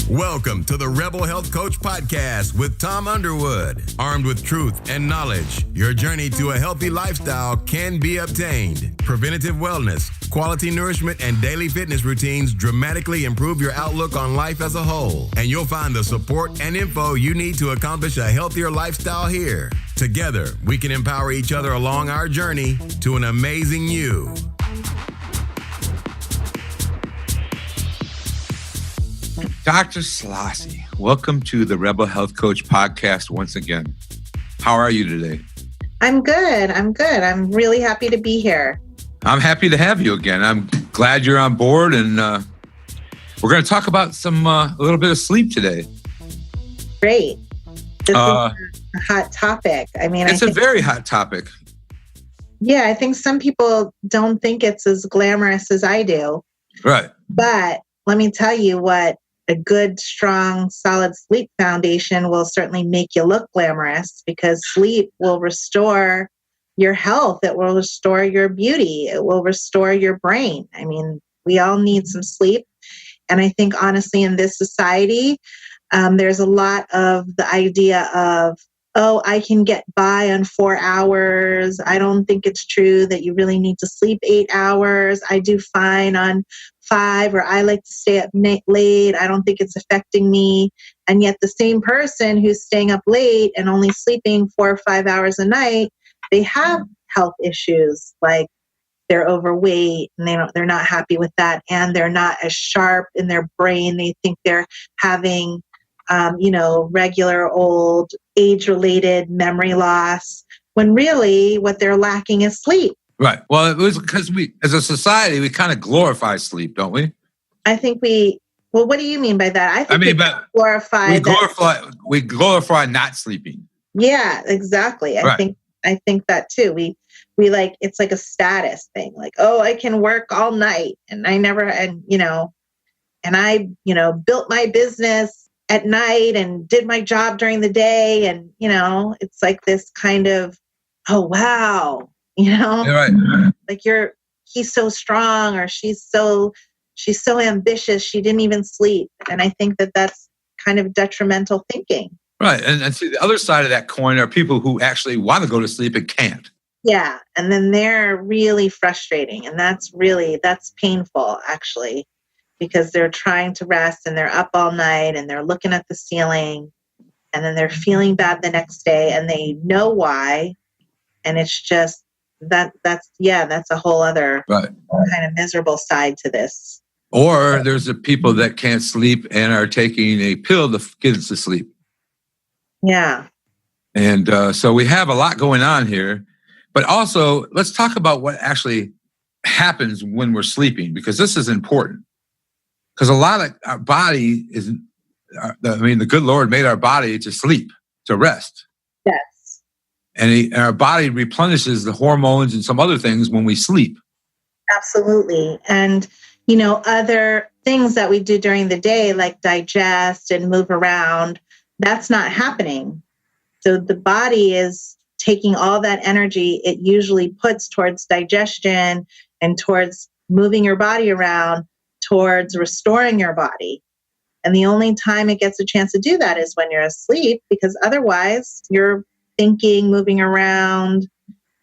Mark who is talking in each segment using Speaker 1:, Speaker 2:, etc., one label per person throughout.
Speaker 1: Welcome to the Rebel Health Coach Podcast with Tom Underwood. Armed with truth and knowledge, your journey to a healthy lifestyle can be obtained. Preventative wellness, quality nourishment, and daily fitness routines dramatically improve your outlook on life as a whole. And you'll find the support and info you need to accomplish a healthier lifestyle here. Together, we can empower each other along our journey to an amazing you.
Speaker 2: Dr. Selassie, welcome to the Rebel Health Coach Podcast once again. How are you today?
Speaker 3: I'm good. I'm really happy to be here.
Speaker 2: I'm happy to have you again. I'm glad you're on board, and we're going to talk about a little bit of sleep today.
Speaker 3: Great. This is a hot topic.
Speaker 2: It's a very hot topic.
Speaker 3: Yeah, I think some people don't think it's as glamorous as I do.
Speaker 2: Right.
Speaker 3: But let me tell you what. A good, strong, solid sleep foundation will certainly make you look glamorous, because sleep will restore your health. It will restore your beauty. It will restore your brain. We all need some sleep. And I think, honestly, in this society, there's a lot of the idea of, I can get by on 4 hours. I don't think it's true that you really need to sleep 8 hours. I do fine on 5, or I like to stay up late. I don't think it's affecting me. And yet the same person who's staying up late and only sleeping 4 or 5 hours a night, they have health issues, like they're overweight and they're not happy with that. And they're not as sharp in their brain. They think they're having, regular old age-related memory loss, when really what they're lacking is sleep.
Speaker 2: Right. Well, it was because we, as a society, we kind of glorify sleep, don't we?
Speaker 3: I think what do you mean by that?
Speaker 2: We glorify not sleeping.
Speaker 3: Yeah, exactly.
Speaker 2: Right.
Speaker 3: I think that too. We like, it's like a status thing. Like, I can work all night, and I built my business at night and did my job during the day. And, it's like this kind of, oh, wow.
Speaker 2: Right.
Speaker 3: Like he's so strong, or she's so ambitious. She didn't even sleep. And I think that that's kind of detrimental thinking.
Speaker 2: Right. And see, the other side of that coin are people who actually want to go to sleep and can't.
Speaker 3: Yeah. And then they're really frustrating. And that's painful, actually, because they're trying to rest and they're up all night and they're looking at the ceiling, and then they're feeling bad the next day, and they know why. And it's just, that's a whole other kind of miserable side to this.
Speaker 2: Or there's the people that can't sleep and are taking a pill to get to sleep.
Speaker 3: Yeah.
Speaker 2: And so we have a lot going on here. But also, let's talk about what actually happens when we're sleeping, because this is important. Because a lot of our body the good Lord made our body to sleep, to rest.
Speaker 3: Yes.
Speaker 2: And our body replenishes the hormones and some other things when we sleep.
Speaker 3: Absolutely. And, other things that we do during the day, like digest and move around, that's not happening. So the body is taking all that energy it usually puts towards digestion and towards moving your body around, towards restoring your body. And the only time it gets a chance to do that is when you're asleep, because otherwise you're thinking, moving around,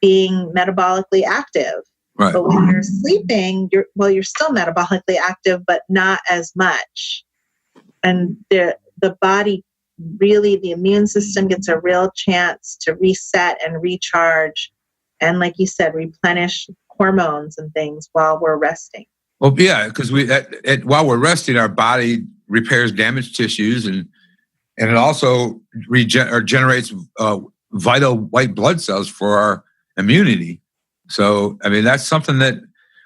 Speaker 3: being metabolically active.
Speaker 2: Right.
Speaker 3: But when you're sleeping, you're still metabolically active, but not as much. And the body, really, the immune system gets a real chance to reset and recharge. And like you said, replenish hormones and things while we're resting.
Speaker 2: Well, yeah, because while we're resting, our body repairs damaged tissues, and it also generates vital white blood cells for our immunity. So, that's something that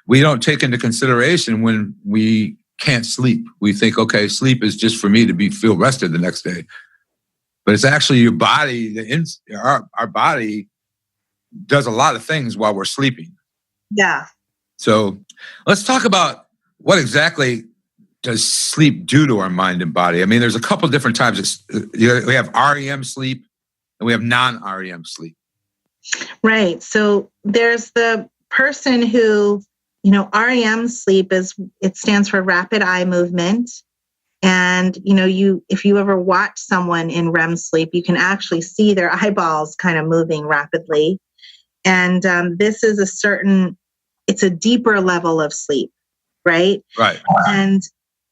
Speaker 2: we don't take into consideration when we can't sleep. We think, okay, sleep is just for me to feel rested the next day. But it's actually your body, our body does a lot of things while we're sleeping.
Speaker 3: Yeah.
Speaker 2: So let's talk about what exactly does sleep do to our mind and body. There's a couple different types. We have REM sleep and we have non-REM sleep.
Speaker 3: Right. So there's the person who, REM sleep it stands for rapid eye movement. And, if you ever watch someone in REM sleep, you can actually see their eyeballs kind of moving rapidly. And this is it's a deeper level of sleep, right?
Speaker 2: Right.
Speaker 3: And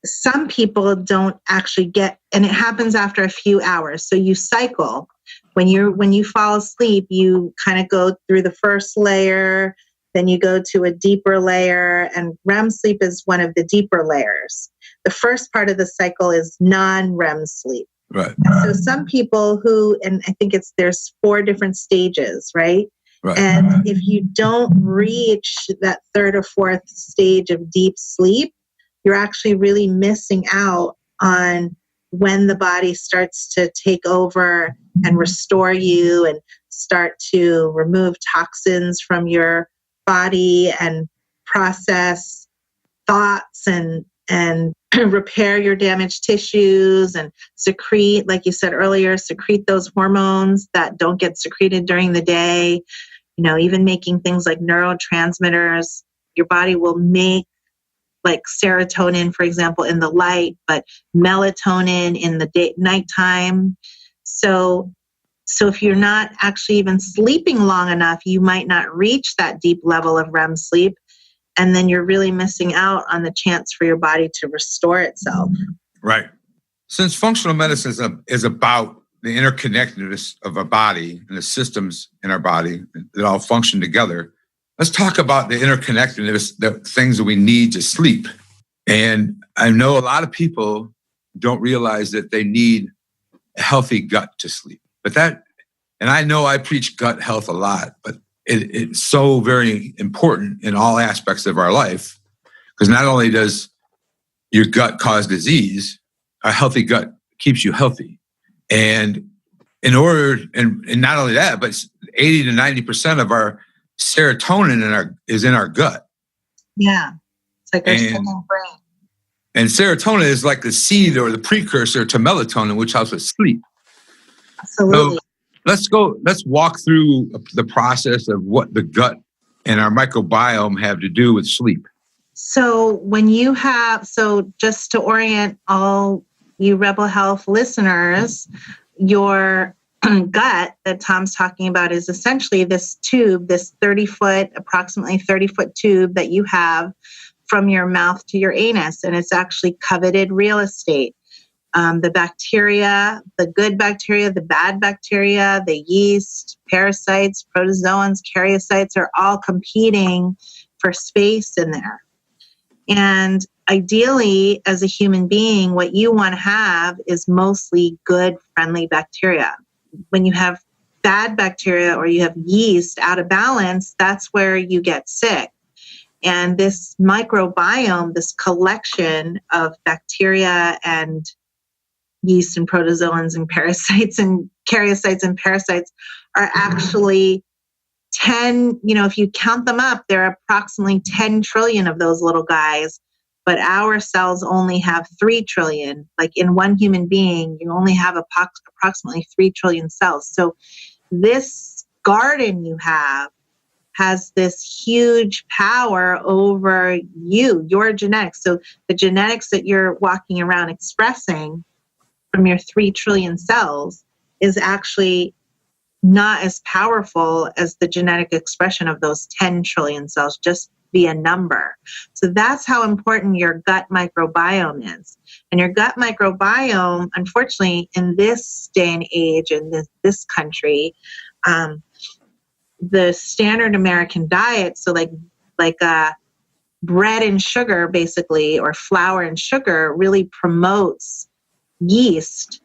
Speaker 3: some people don't actually and it happens after a few hours. So you cycle. When you fall asleep, you kind of go through the first layer, then you go to a deeper layer, and REM sleep is one of the deeper layers. The first part of the cycle is non-REM sleep.
Speaker 2: Right.
Speaker 3: So some people and I think there's 4 different stages, right?
Speaker 2: Right.
Speaker 3: And if you don't reach that 3rd or 4th stage of deep sleep, you're actually really missing out on when the body starts to take over and restore you and start to remove toxins from your body and process thoughts and repair your damaged tissues and secrete, like you said earlier, secrete those hormones that don't get secreted during the day. Even making things like neurotransmitters. Your body will make like serotonin, for example, in the light, but melatonin in the nighttime. So if you're not actually even sleeping long enough, you might not reach that deep level of REM sleep. And then you're really missing out on the chance for your body to restore itself.
Speaker 2: Right. Since functional medicine is about the interconnectedness of our body and the systems in our body that all function together, let's talk about the interconnectedness, the things that we need to sleep. And I know a lot of people don't realize that they need a healthy gut to sleep. And I know I preach gut health a lot, but it's so very important in all aspects of our life, because not only does your gut cause disease, a healthy gut keeps you healthy. And and not only that, but 80 to 90% of our serotonin is in our gut.
Speaker 3: Yeah. It's like our second brain.
Speaker 2: And serotonin is like the seed or the precursor to melatonin, which helps us sleep.
Speaker 3: Absolutely.
Speaker 2: So let's walk through the process of what the gut and our microbiome have to do with sleep.
Speaker 3: So just to orient all you Rebel Health listeners, your gut that Tom's talking about is essentially this tube, this approximately 30-foot tube that you have from your mouth to your anus, and it's actually coveted real estate. The bacteria, the good bacteria, the bad bacteria, the yeast, parasites, protozoans, karyocytes are all competing for space in there. And ideally, as a human being, what you want to have is mostly good, friendly bacteria. When you have bad bacteria or you have yeast out of balance, that's where you get sick. And this microbiome, this collection of bacteria and yeast and protozoans and parasites and karyocytes and parasites are actually 10, if you count them up, there are approximately 10 trillion of those little guys, but our cells only have 3 trillion. Like in one human being, you only have approximately 3 trillion cells. So this garden you have has this huge power over your genetics. So the genetics that you're walking around expressing from your 3 trillion cells is actually not as powerful as the genetic expression of those 10 trillion cells, just via number. So that's how important your gut microbiome is. And your gut microbiome, unfortunately, in this day and age, in this country, the standard American diet, so like bread and sugar, basically, or flour and sugar, really promotes yeast,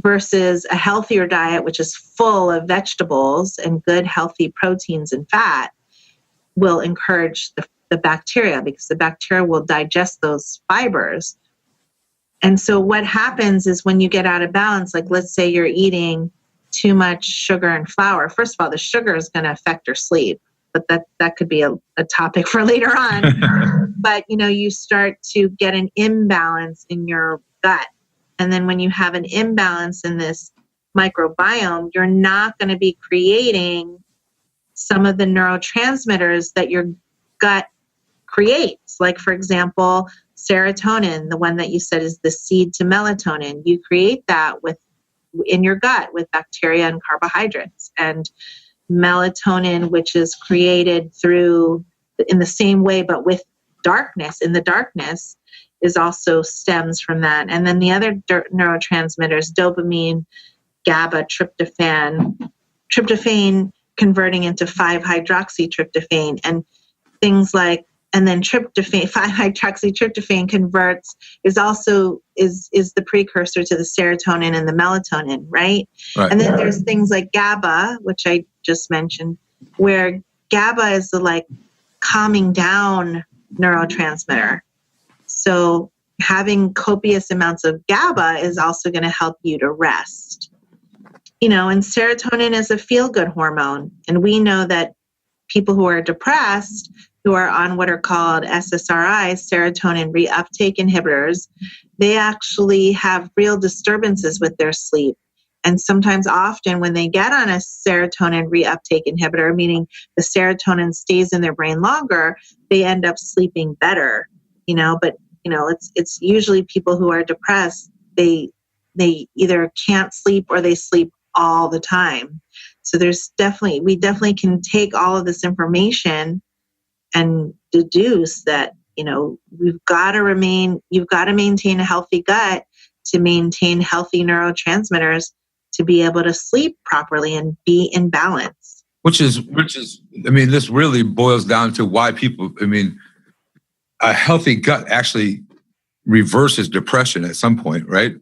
Speaker 3: versus a healthier diet, which is full of vegetables and good, healthy proteins and fat, will encourage the bacteria, because the bacteria will digest those fibers. And so what happens is when you get out of balance, like let's say you're eating too much sugar and flour, first of all, the sugar is going to affect your sleep, but that could be a topic for later on. But, you start to get an imbalance in your gut. And then when you have an imbalance in this microbiome, you're not going to be creating some of the neurotransmitters that your gut creates. Like, for example, Serotonin, the one that you said is the seed to melatonin, you create that in your gut with bacteria and carbohydrates. And melatonin, which is created in the same way, but with darkness, in the darkness, is also stems from that. And then the other neurotransmitters, dopamine, GABA, tryptophan converting into 5-hydroxytryptophan, and things like, and then tryptophan, 5-hydroxytryptophan converts is the precursor to the serotonin and the melatonin, right? And then there's things like GABA, which I just mentioned, where GABA is the like calming down neurotransmitter. So having copious amounts of GABA is also going to help you to rest. And serotonin is a feel-good hormone. And we know that people who are depressed, who are on what are called SSRIs, serotonin reuptake inhibitors, they actually have real disturbances with their sleep. And sometimes often when they get on a serotonin reuptake inhibitor, meaning the serotonin stays in their brain longer, they end up sleeping better, but it's usually people who are depressed, they either can't sleep or they sleep all the time. So we definitely can take all of this information and deduce that, you've got to maintain a healthy gut to maintain healthy neurotransmitters to be able to sleep properly and be in balance.
Speaker 2: Which is, this really boils down to why people, a healthy gut actually reverses depression at some point, right?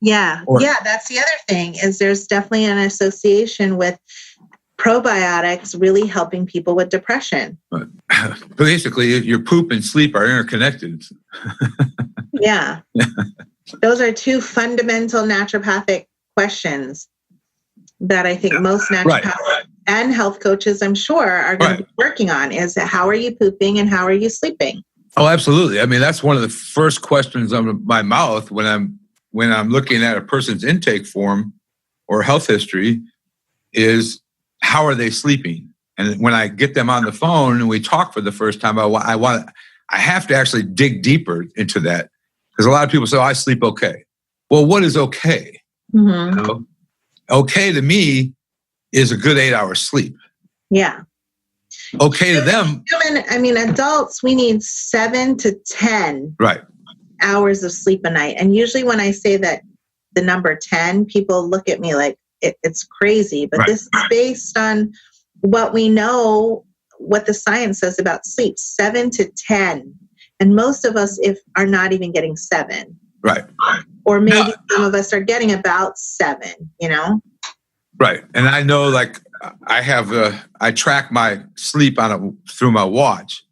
Speaker 3: Yeah. That's the other thing, is there's definitely an association with probiotics really helping people with depression.
Speaker 2: But basically, your poop and sleep are interconnected.
Speaker 3: Yeah. Those are two fundamental naturopathic questions that I think most naturopaths and health coaches, I'm sure, are going to be working on, is how are you pooping and how are you sleeping?
Speaker 2: Oh, absolutely. That's one of the first questions on my mouth when I'm looking at a person's intake form or health history is, how are they sleeping? And when I get them on the phone and we talk for the first time, I have to actually dig deeper into that, because a lot of people say, I sleep okay. Well, what is okay? Mm-hmm. Okay to me is a good 8 hours sleep.
Speaker 3: Yeah.
Speaker 2: Okay to them.
Speaker 3: Adults, we need 7 to 10 hours of sleep a night. And usually when I say that the number 10, people look at me like it's crazy. But this is based on what we know, what the science says about sleep, 7 to 10. And most of us are not even getting 7.
Speaker 2: Right.
Speaker 3: Or maybe some of us are getting about 7,
Speaker 2: Right. And I know, like, I track my sleep through my watch,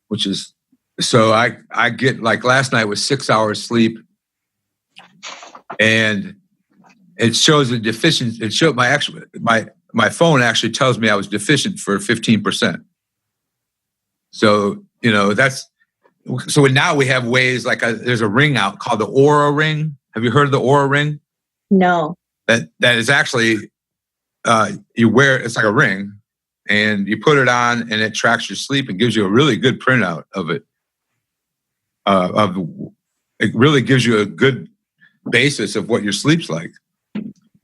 Speaker 2: which is, so I get, like, last night was 6 hours sleep, and it shows a deficiency. It showed my phone actually tells me I was deficient for 15%. So, so now we have ways, like there's a ring out called the Aura Ring. Have you heard of the Aura Ring?
Speaker 3: No.
Speaker 2: That is actually, you wear, it's like a ring, and you put it on and it tracks your sleep and gives you a really good printout of it. It really gives you a good basis of what your sleep's like.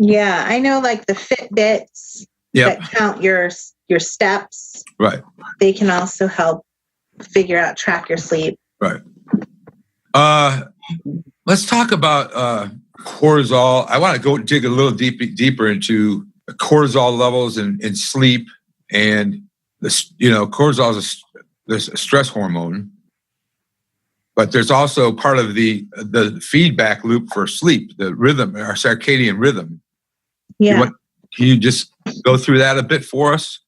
Speaker 3: Yeah, I know, like the Fitbits that count your steps.
Speaker 2: Right.
Speaker 3: They can also help track your sleep.
Speaker 2: Right. Let's talk about cortisol. I want to go dig a little deeper into cortisol levels in sleep, and cortisol is a stress hormone, but there's also part of the feedback loop for sleep, the rhythm, our circadian rhythm.
Speaker 3: Yeah.
Speaker 2: Can you just go through that a bit for us?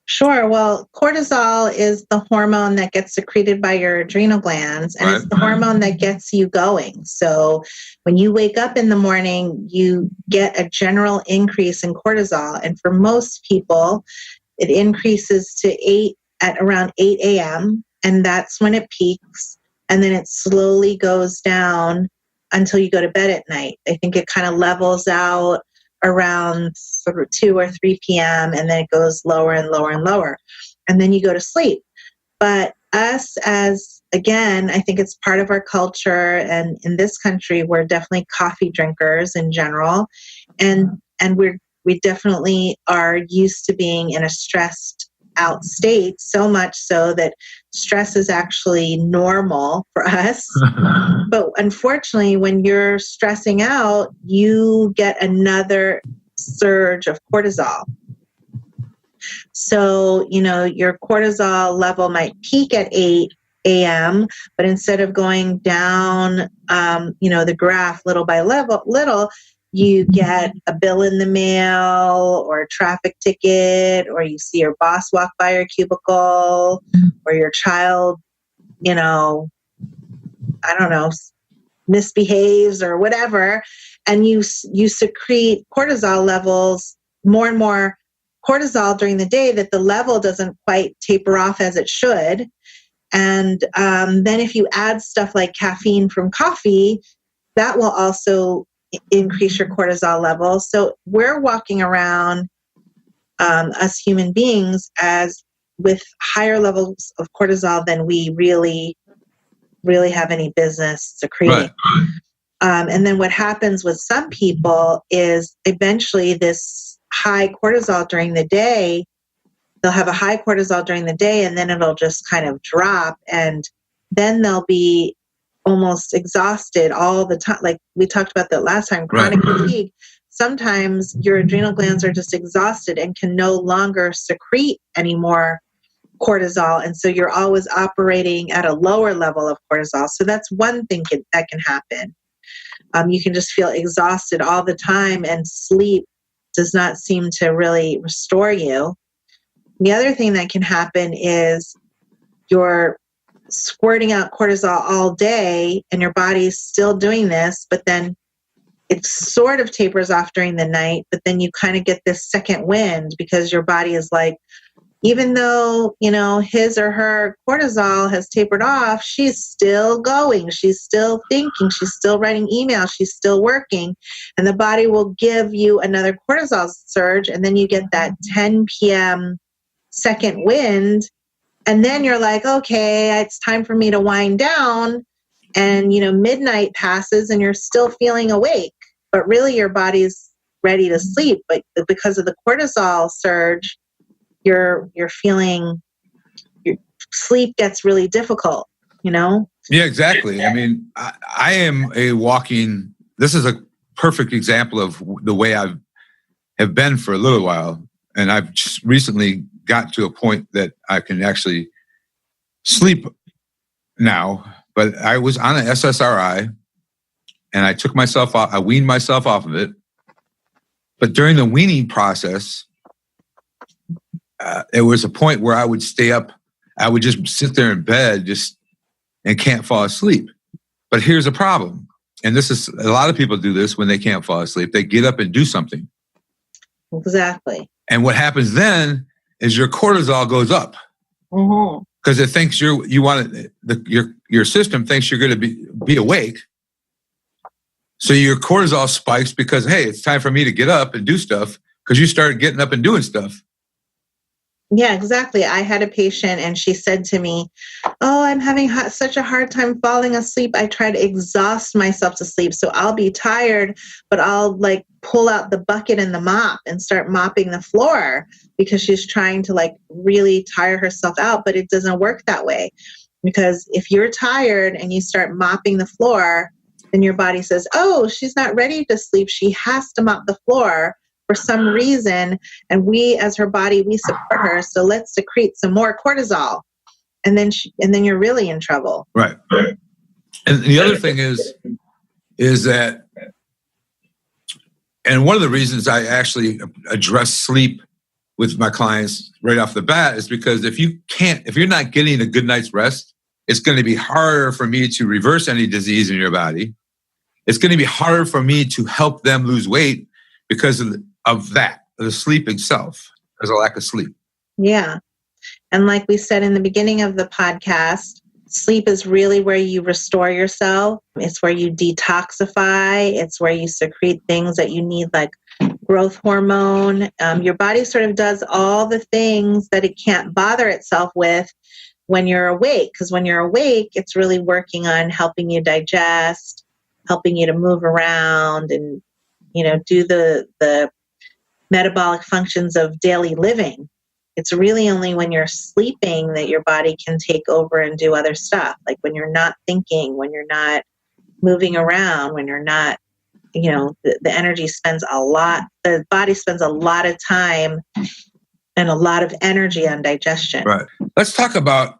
Speaker 3: Sure. Well, cortisol is the hormone that gets secreted by your adrenal glands, and it's the hormone that gets you going. So when you wake up in the morning, you get a general increase in cortisol. And for most people, it increases to around 8 a.m. And that's when it peaks. And then it slowly goes down until you go to bed at night. I think it kind of levels out around 2 or 3 p.m. and then it goes lower and lower and lower. And then you go to sleep. But us as, again, I think it's part of our culture, and in this country, we're definitely coffee drinkers in general, and we definitely are used to being in a stressed out state, so much so that stress is actually normal for us. But unfortunately, when you're stressing out, you get another surge of cortisol. So, your cortisol level might peak at 8 a.m., but instead of going down, the graph little by little, you get a bill in the mail or a traffic ticket, or you see your boss walk by your cubicle, or your child, misbehaves or whatever, and you secrete cortisol levels, more and more cortisol during the day, that the level doesn't quite taper off as it should. And then if you add stuff like caffeine from coffee, that will also increase your cortisol level. So we're walking around, us human beings, as with higher levels of cortisol than we really have any business secreting.
Speaker 2: Right.
Speaker 3: And then what happens with some people is eventually this high cortisol during the day, they'll have a high cortisol during the day, and then it'll just kind of drop, and then they'll be almost exhausted all the time. Like we talked about that last time, chronic fatigue. Sometimes your adrenal glands are just exhausted and can no longer secrete any more cortisol, and so you're always operating at a lower level of cortisol. So that's one thing that can happen. You can just feel exhausted all the time, and sleep does not seem to really restore you. The other thing that can happen is you're squirting out cortisol all day, and your body's still doing this, but then it sort of tapers off during the night, but then you kind of get this second wind, because your body is like, even though, his or her cortisol has tapered off, she's still going, she's still thinking, she's still writing emails, she's still working, and the body will give you another cortisol surge, and then you get that 10 p.m. second wind, and then you're like, okay, it's time for me to wind down, and midnight passes and you're still feeling awake, but really your body's ready to sleep, but because of the cortisol surge, you're feeling, your sleep gets really difficult, Yeah,
Speaker 2: exactly. I mean, I am this is a perfect example of the way I have been for a little while, and I've just recently got to a point that I can actually sleep now. But I was on an SSRI, and I took myself off. I weaned myself off of it. But during the weaning process, it was a point where I would stay up. I would just sit there in bed and can't fall asleep. But here's a problem. And this is, a lot of people do this when they can't fall asleep. They get up and do something.
Speaker 3: Exactly.
Speaker 2: And what happens then is your cortisol goes up, because it thinks your system thinks you're going to be awake. So your cortisol spikes because, hey, it's time for me to get up and do stuff, because you started getting up and doing stuff.
Speaker 3: Yeah, exactly. I had a patient, and she said to me, oh, I'm having such a hard time falling asleep. I try to exhaust myself to sleep. So I'll be tired, but I'll pull out the bucket and the mop and start mopping the floor, because she's trying to really tire herself out. But it doesn't work that way, because if you're tired and you start mopping the floor, then your body says, oh, she's not ready to sleep. She has to mop the floor for some reason, and we, as her body, we support her. So let's secrete some more cortisol, and then you're really in trouble.
Speaker 2: Right. And the other thing is that, and one of the reasons I actually address sleep with my clients right off the bat is because if you're not getting a good night's rest, it's going to be harder for me to reverse any disease in your body. It's going to be harder for me to help them lose weight because of the sleep itself. There's a lack of sleep.
Speaker 3: Yeah. And like we said in the beginning of the podcast, sleep is really where you restore yourself. It's where you detoxify. It's where you secrete things that you need, like growth hormone. Your body sort of does all the things that it can't bother itself with when you're awake, because when you're awake, it's really working on helping you digest, helping you to move around and, do the metabolic functions of daily living. It's really only when you're sleeping that your body can take over and do other stuff. Like when you're not thinking, when you're not moving around, when you're not, the energy spends the body spends a lot of time and a lot of energy on digestion.
Speaker 2: Right. Let's talk about,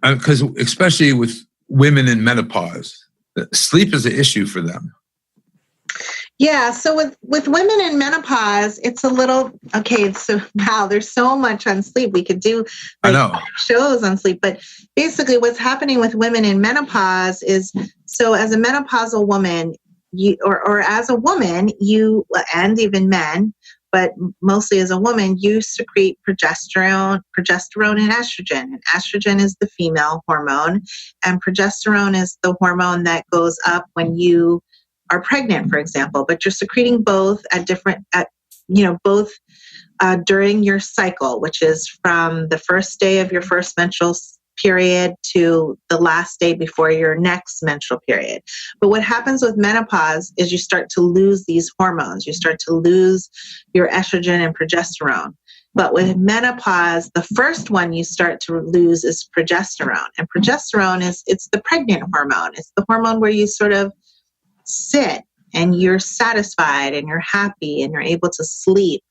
Speaker 2: because especially with women in menopause, sleep is an issue for them.
Speaker 3: Yeah. So with women in menopause, it's a little, okay. So wow, there's so much on sleep. We could do shows on sleep, but basically what's happening with women in menopause is, so as a menopausal woman, or as a woman, and even men, but mostly as a woman, you secrete progesterone and estrogen. And estrogen is the female hormone, and progesterone is the hormone that goes up when you are pregnant, for example. But you're secreting both during your cycle, which is from the first day of your first menstrual period to the last day before your next menstrual period. But what happens with menopause is you start to lose these hormones. You start to lose your estrogen and progesterone. But with menopause, the first one you start to lose is progesterone. And progesterone it's the pregnant hormone. It's the hormone where you sort of sit and you're satisfied and you're happy and you're able to sleep.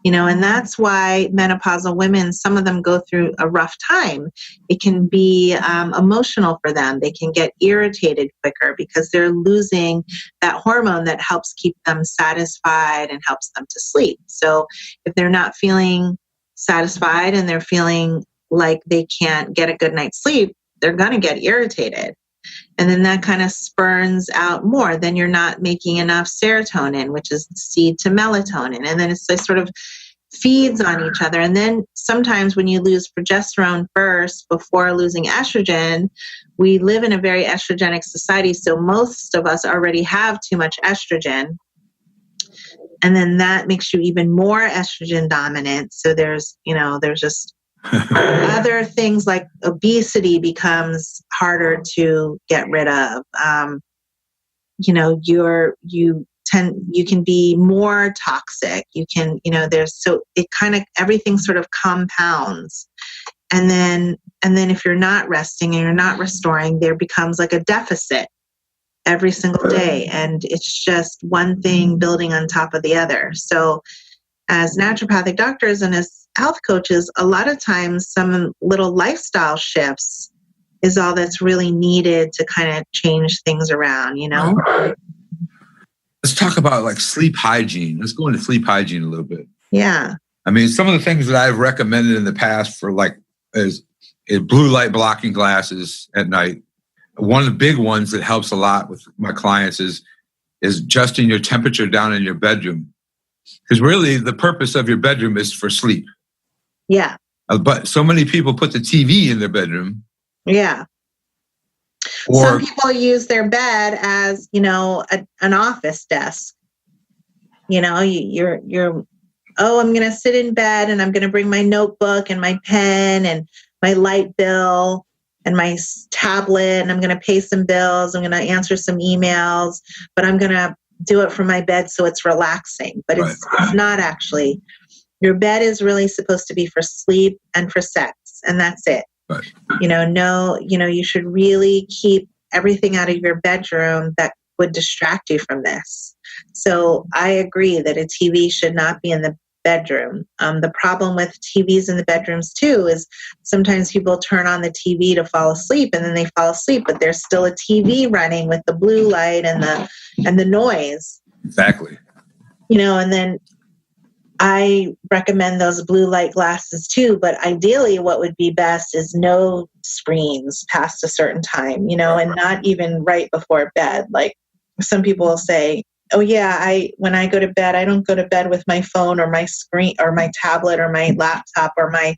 Speaker 3: And that's why menopausal women, some of them go through a rough time. It can be emotional for them. They can get irritated quicker because they're losing that hormone that helps keep them satisfied and helps them to sleep. So if they're not feeling satisfied and they're feeling like they can't get a good night's sleep, they're going to get irritated. And then that kind of spurns out more. Then you're not making enough serotonin, which is the seed to melatonin. And then it's sort of feeds on each other. And then sometimes when you lose progesterone first before losing estrogen, we live in a very estrogenic society. So most of us already have too much estrogen. And then that makes you even more estrogen dominant. So there's just other things like obesity becomes harder to get rid of. You can be more toxic. You can, everything sort of compounds. And then if you're not resting and you're not restoring, there becomes like a deficit every single day. And it's just one thing building on top of the other. So as naturopathic doctors and as health coaches, a lot of times some little lifestyle shifts is all that's really needed to kind of change things around,
Speaker 2: Let's talk about like sleep hygiene. Let's go into sleep hygiene a little bit.
Speaker 3: Yeah.
Speaker 2: I mean, some of the things that I've recommended in the past for is blue light blocking glasses at night. One of the big ones that helps a lot with my clients is adjusting your temperature down in your bedroom. Because really the purpose of your bedroom is for sleep.
Speaker 3: Yeah.
Speaker 2: But so many people put the TV in their bedroom.
Speaker 3: Yeah.
Speaker 2: Or
Speaker 3: some people use their bed as, an office desk. I'm going to sit in bed and I'm going to bring my notebook and my pen and my light bill and my tablet, and I'm going to pay some bills. I'm going to answer some emails, but I'm going to do it from my bed so it's relaxing. But it's not actually. Your bed is really supposed to be for sleep and for sex, and that's it.
Speaker 2: Right.
Speaker 3: You should really keep everything out of your bedroom that would distract you from this. So I agree that a TV should not be in the bedroom. The problem with TVs in the bedrooms too is sometimes people turn on the TV to fall asleep, and then they fall asleep, but there's still a TV running with the blue light and the noise.
Speaker 2: Exactly.
Speaker 3: And then I recommend those blue light glasses too, but ideally what would be best is no screens past a certain time, and not even right before bed. Like some people will say, oh yeah, when I go to bed, I don't go to bed with my phone or my screen or my tablet or my laptop or my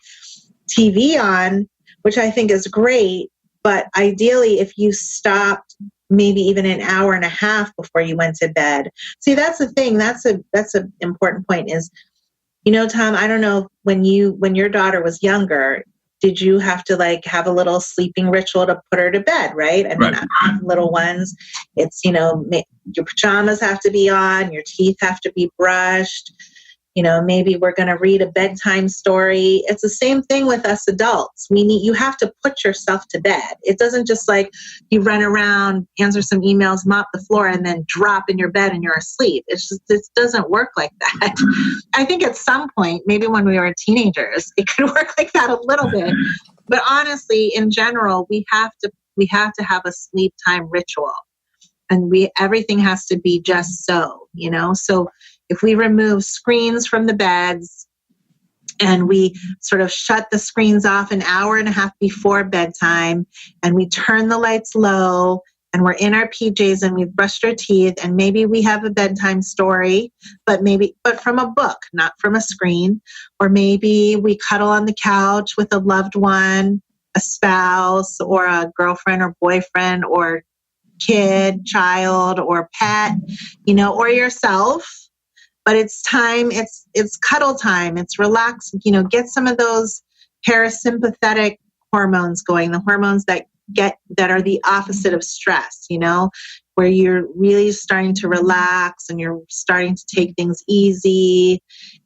Speaker 3: TV on, which I think is great. But ideally, if you stopped maybe even an hour and a half before you went to bed. See, that's the thing. That's an important point is, Tom, I don't know when your daughter was younger, did you have to like have a little sleeping ritual to put her to bed, right? I mean, I have little ones. It's, your pajamas have to be on, your teeth have to be brushed. Maybe we're going to read a bedtime story. It's the same thing with us adults. You have to put yourself to bed. It doesn't just like you run around, answer some emails, mop the floor, and then drop in your bed and you're asleep. It doesn't work like that. I think at some point, maybe when we were teenagers, it could work like that a little bit. But honestly, in general, we have to have a sleep time ritual, and everything has to be just so, So if we remove screens from the beds and we sort of shut the screens off an hour and a half before bedtime, and we turn the lights low, and we're in our PJs and we've brushed our teeth, and maybe we have a bedtime story, but from a book, not from a screen, or maybe we cuddle on the couch with a loved one, a spouse or a girlfriend or boyfriend or kid, child, or pet, or yourself. But it's time, it's cuddle time, it's relax, get some of those parasympathetic hormones going, the hormones that are the opposite of stress, where you're really starting to relax and you're starting to take things easy.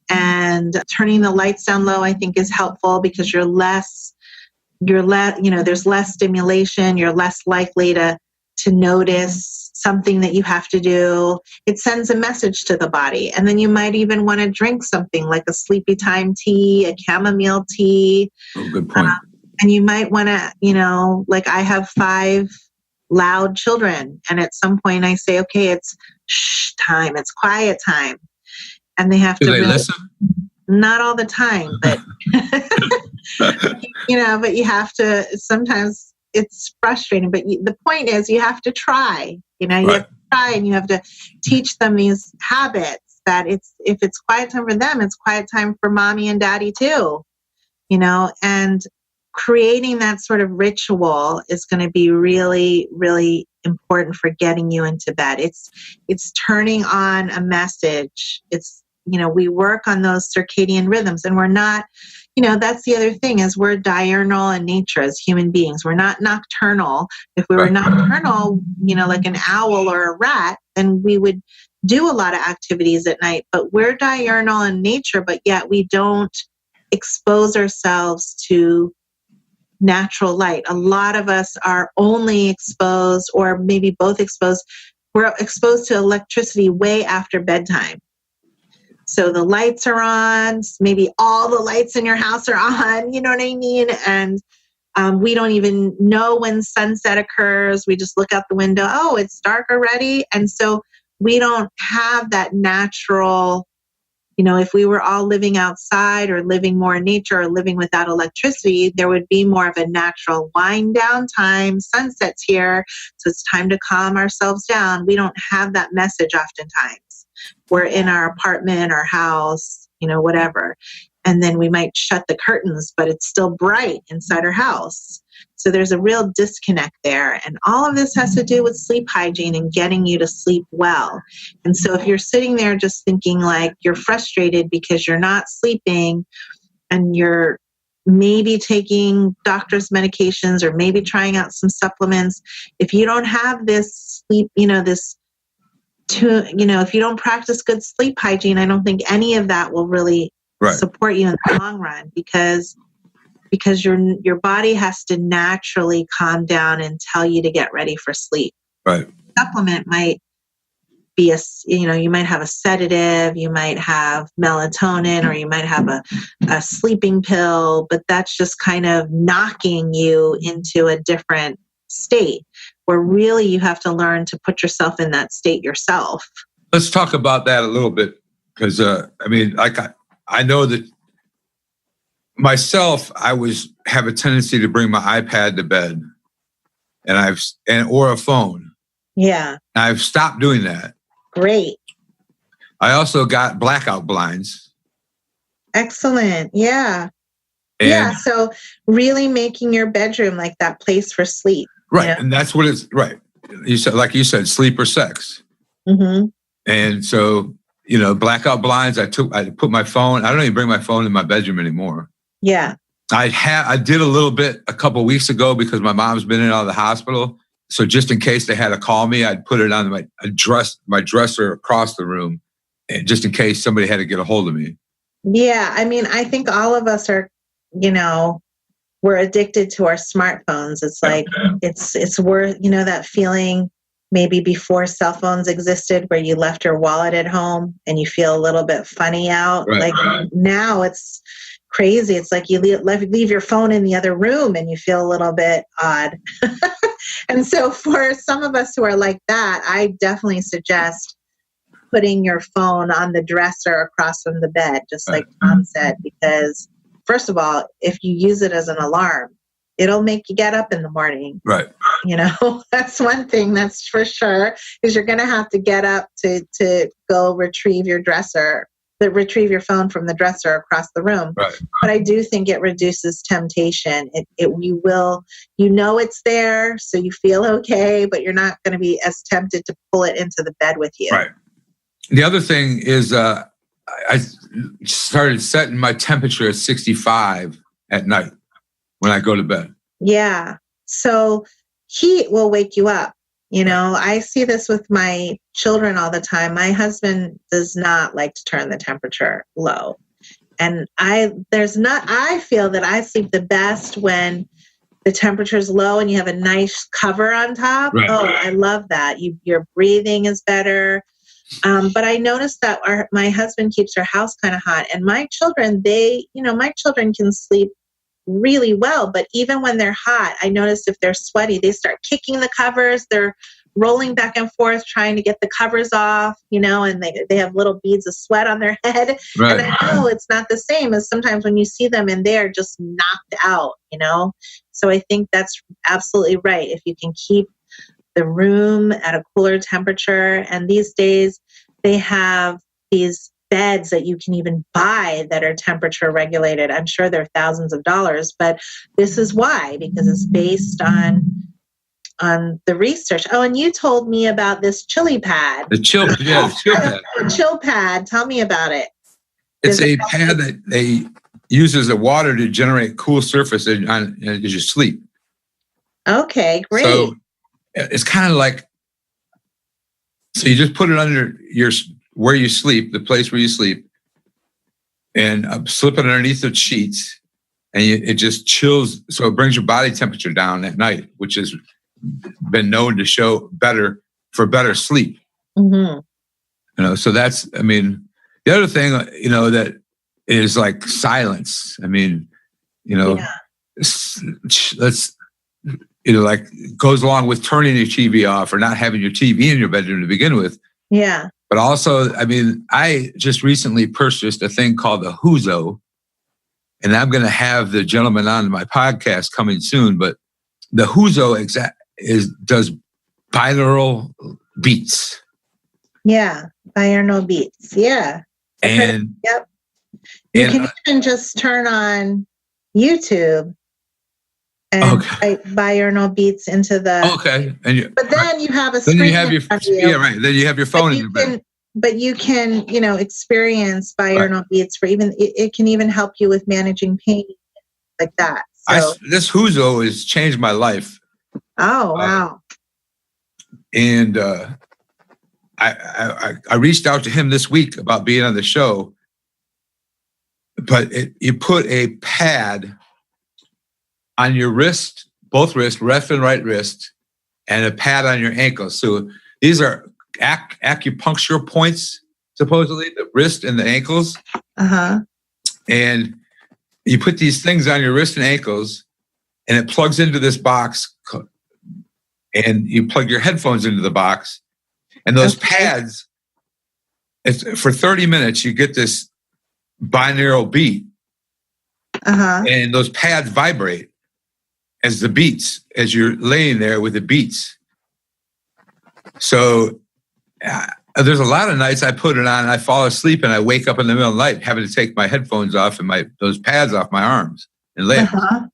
Speaker 3: And turning the lights down low, I think, is helpful because there's less stimulation, you're less likely to notice something that you have to do. It sends a message to the body. And then you might even want to drink something like a sleepy time tea, a chamomile tea.
Speaker 2: Oh, good point.
Speaker 3: And you might want to, like I have 5 loud children. And at some point I say, okay, it's shh time, it's quiet time. And they have to
Speaker 2: really listen?
Speaker 3: Not all the time, but, but you have to, sometimes it's frustrating, but the point is you have to try, you have to try, and you have to teach them these habits that if it's quiet time for them, it's quiet time for mommy and daddy too, and creating that sort of ritual is going to be really, really important for getting you into bed. It's turning on a message. It's, we work on those circadian rhythms, and we're not, that's the other thing, is we're diurnal in nature as human beings. We're not nocturnal. If we were nocturnal, like an owl or a rat, then we would do a lot of activities at night. But we're diurnal in nature, but yet we don't expose ourselves to natural light. A lot of us are only exposed, or maybe both exposed. We're exposed to electricity way after bedtime. So the lights are on, maybe all the lights in your house are on, you know what I mean? And we don't even know when sunset occurs. We just look out the window, oh, it's dark already. And so we don't have that natural, if we were all living outside or living more in nature or living without electricity, there would be more of a natural wind down time. Sunset's here, so it's time to calm ourselves down. We don't have that message oftentimes. We're in our apartment or house, whatever. And then we might shut the curtains, but it's still bright inside our house. So there's a real disconnect there. And all of this has to do with sleep hygiene and getting you to sleep well. And so if you're sitting there just thinking like you're frustrated because you're not sleeping and you're maybe taking doctor's medications or maybe trying out some supplements, if you don't have this sleep, if you don't practice good sleep hygiene, I don't think any of that will really support you in the long run, because your body has to naturally calm down and tell you to get ready for sleep.
Speaker 2: Right.
Speaker 3: Supplement might be you might have a sedative, you might have melatonin, or you might have a sleeping pill, but that's just kind of knocking you into a different state, where really you have to learn to put yourself in that state yourself.
Speaker 2: Let's talk about that a little bit, because I know that myself, I have a tendency to bring my iPad to bed, or a phone. Yeah, I've stopped doing that.
Speaker 3: Great.
Speaker 2: I also got blackout blinds.
Speaker 3: Excellent. Yeah. So really making your bedroom like that place for sleep.
Speaker 2: Right. And that's what it's right. You said, sleep or sex. Mm-hmm. And so, blackout blinds, I put my phone, I don't even bring my phone in my bedroom anymore.
Speaker 3: Yeah.
Speaker 2: I did a little bit a couple of weeks ago because my mom's been in and out of the hospital. So just in case they had to call me, I'd put it on my dresser across the room, and just in case somebody had to get a hold of me.
Speaker 3: Yeah, I mean, I think all of us are, we're addicted to our smartphones. It's like it's worth, that feeling maybe before cell phones existed where you left your wallet at home and you feel a little bit funny out.
Speaker 2: Right.
Speaker 3: Like now it's crazy. It's like you leave your phone in the other room and you feel a little bit odd. And so for some of us who are like that, I definitely suggest putting your phone on the dresser across from the bed, just like Tom said, because first of all, if you use it as an alarm, it'll make you get up in the morning.
Speaker 2: Right.
Speaker 3: That's one thing that's for sure, is you're going to have to get up to go retrieve your phone from the dresser across the room.
Speaker 2: Right.
Speaker 3: But I do think it reduces temptation. It's there, so you feel okay, but you're not going to be as tempted to pull it into the bed with you.
Speaker 2: Right. The other thing is I started setting my temperature at 65 at night when I go to bed.
Speaker 3: Yeah. So heat will wake you up. I see this with my children all the time. My husband does not like to turn the temperature low. And I feel that I sleep the best when the temperature's low and you have a nice cover on top.
Speaker 2: Right.
Speaker 3: Oh, I love that. Your breathing is better. But I noticed that my husband keeps our house kind of hot, and my children, my children can sleep really well, but even when they're hot, I noticed if they're sweaty, they start kicking the covers. They're rolling back and forth trying to get the covers off, and they have little beads of sweat on their head.
Speaker 2: Right.
Speaker 3: And I know it's not the same as sometimes when you see them and they're just knocked out, So I think that's absolutely right. If you can keep the room at a cooler temperature, and these days they have these beds that you can even buy that are temperature regulated. I'm sure they're thousands of dollars, but this is why, because it's based on the research. Oh, and you told me about this chili pad.
Speaker 2: The chill pad.
Speaker 3: The chill pad. Tell me about it.
Speaker 2: It's a pad that they uses the water to generate cool surface as you sleep.
Speaker 3: Okay, great.
Speaker 2: So it's kind of like, so you just put it under where you sleep, the place where you sleep, and slip it underneath the sheets, and it just chills. So it brings your body temperature down at night, which has been known to show better sleep.
Speaker 3: Mm-hmm.
Speaker 2: So that's, the other thing, that is like silence. Let's, like goes along with turning your TV off or not having your TV in your bedroom to begin with.
Speaker 3: Yeah.
Speaker 2: But also, I just recently purchased a thing called the Huzo, and I'm going to have the gentleman on my podcast coming soon. But the Huzo does binaural beats.
Speaker 3: Yeah, binaural beats. Yeah.
Speaker 2: And
Speaker 3: yep. You can even just turn on YouTube and binaural beats into the.
Speaker 2: Okay.
Speaker 3: But then you have a screen.
Speaker 2: Then you have Then you have your phone in your bed.
Speaker 3: But you can, experience binaural beats for it can even help you with managing pain like that. So.
Speaker 2: This Huzo has changed my life.
Speaker 3: Oh, wow.
Speaker 2: And I reached out to him this week about being on the show, but you put a pad on your wrist, both wrists, left and right wrist, and a pad on your ankle. So these are acupuncture points, supposedly, the wrist and the ankles.
Speaker 3: Uh-huh.
Speaker 2: And you put these things on your wrist and ankles, and it plugs into this box, and you plug your headphones into the box. And those pads, for 30 minutes, you get this binaural beat.
Speaker 3: Uh-huh.
Speaker 2: And those pads vibrate as you're laying there with the beats. So there's a lot of nights I put it on and I fall asleep and I wake up in the middle of the night having to take my headphones off and those pads off my arms and legs.
Speaker 3: Uh-huh.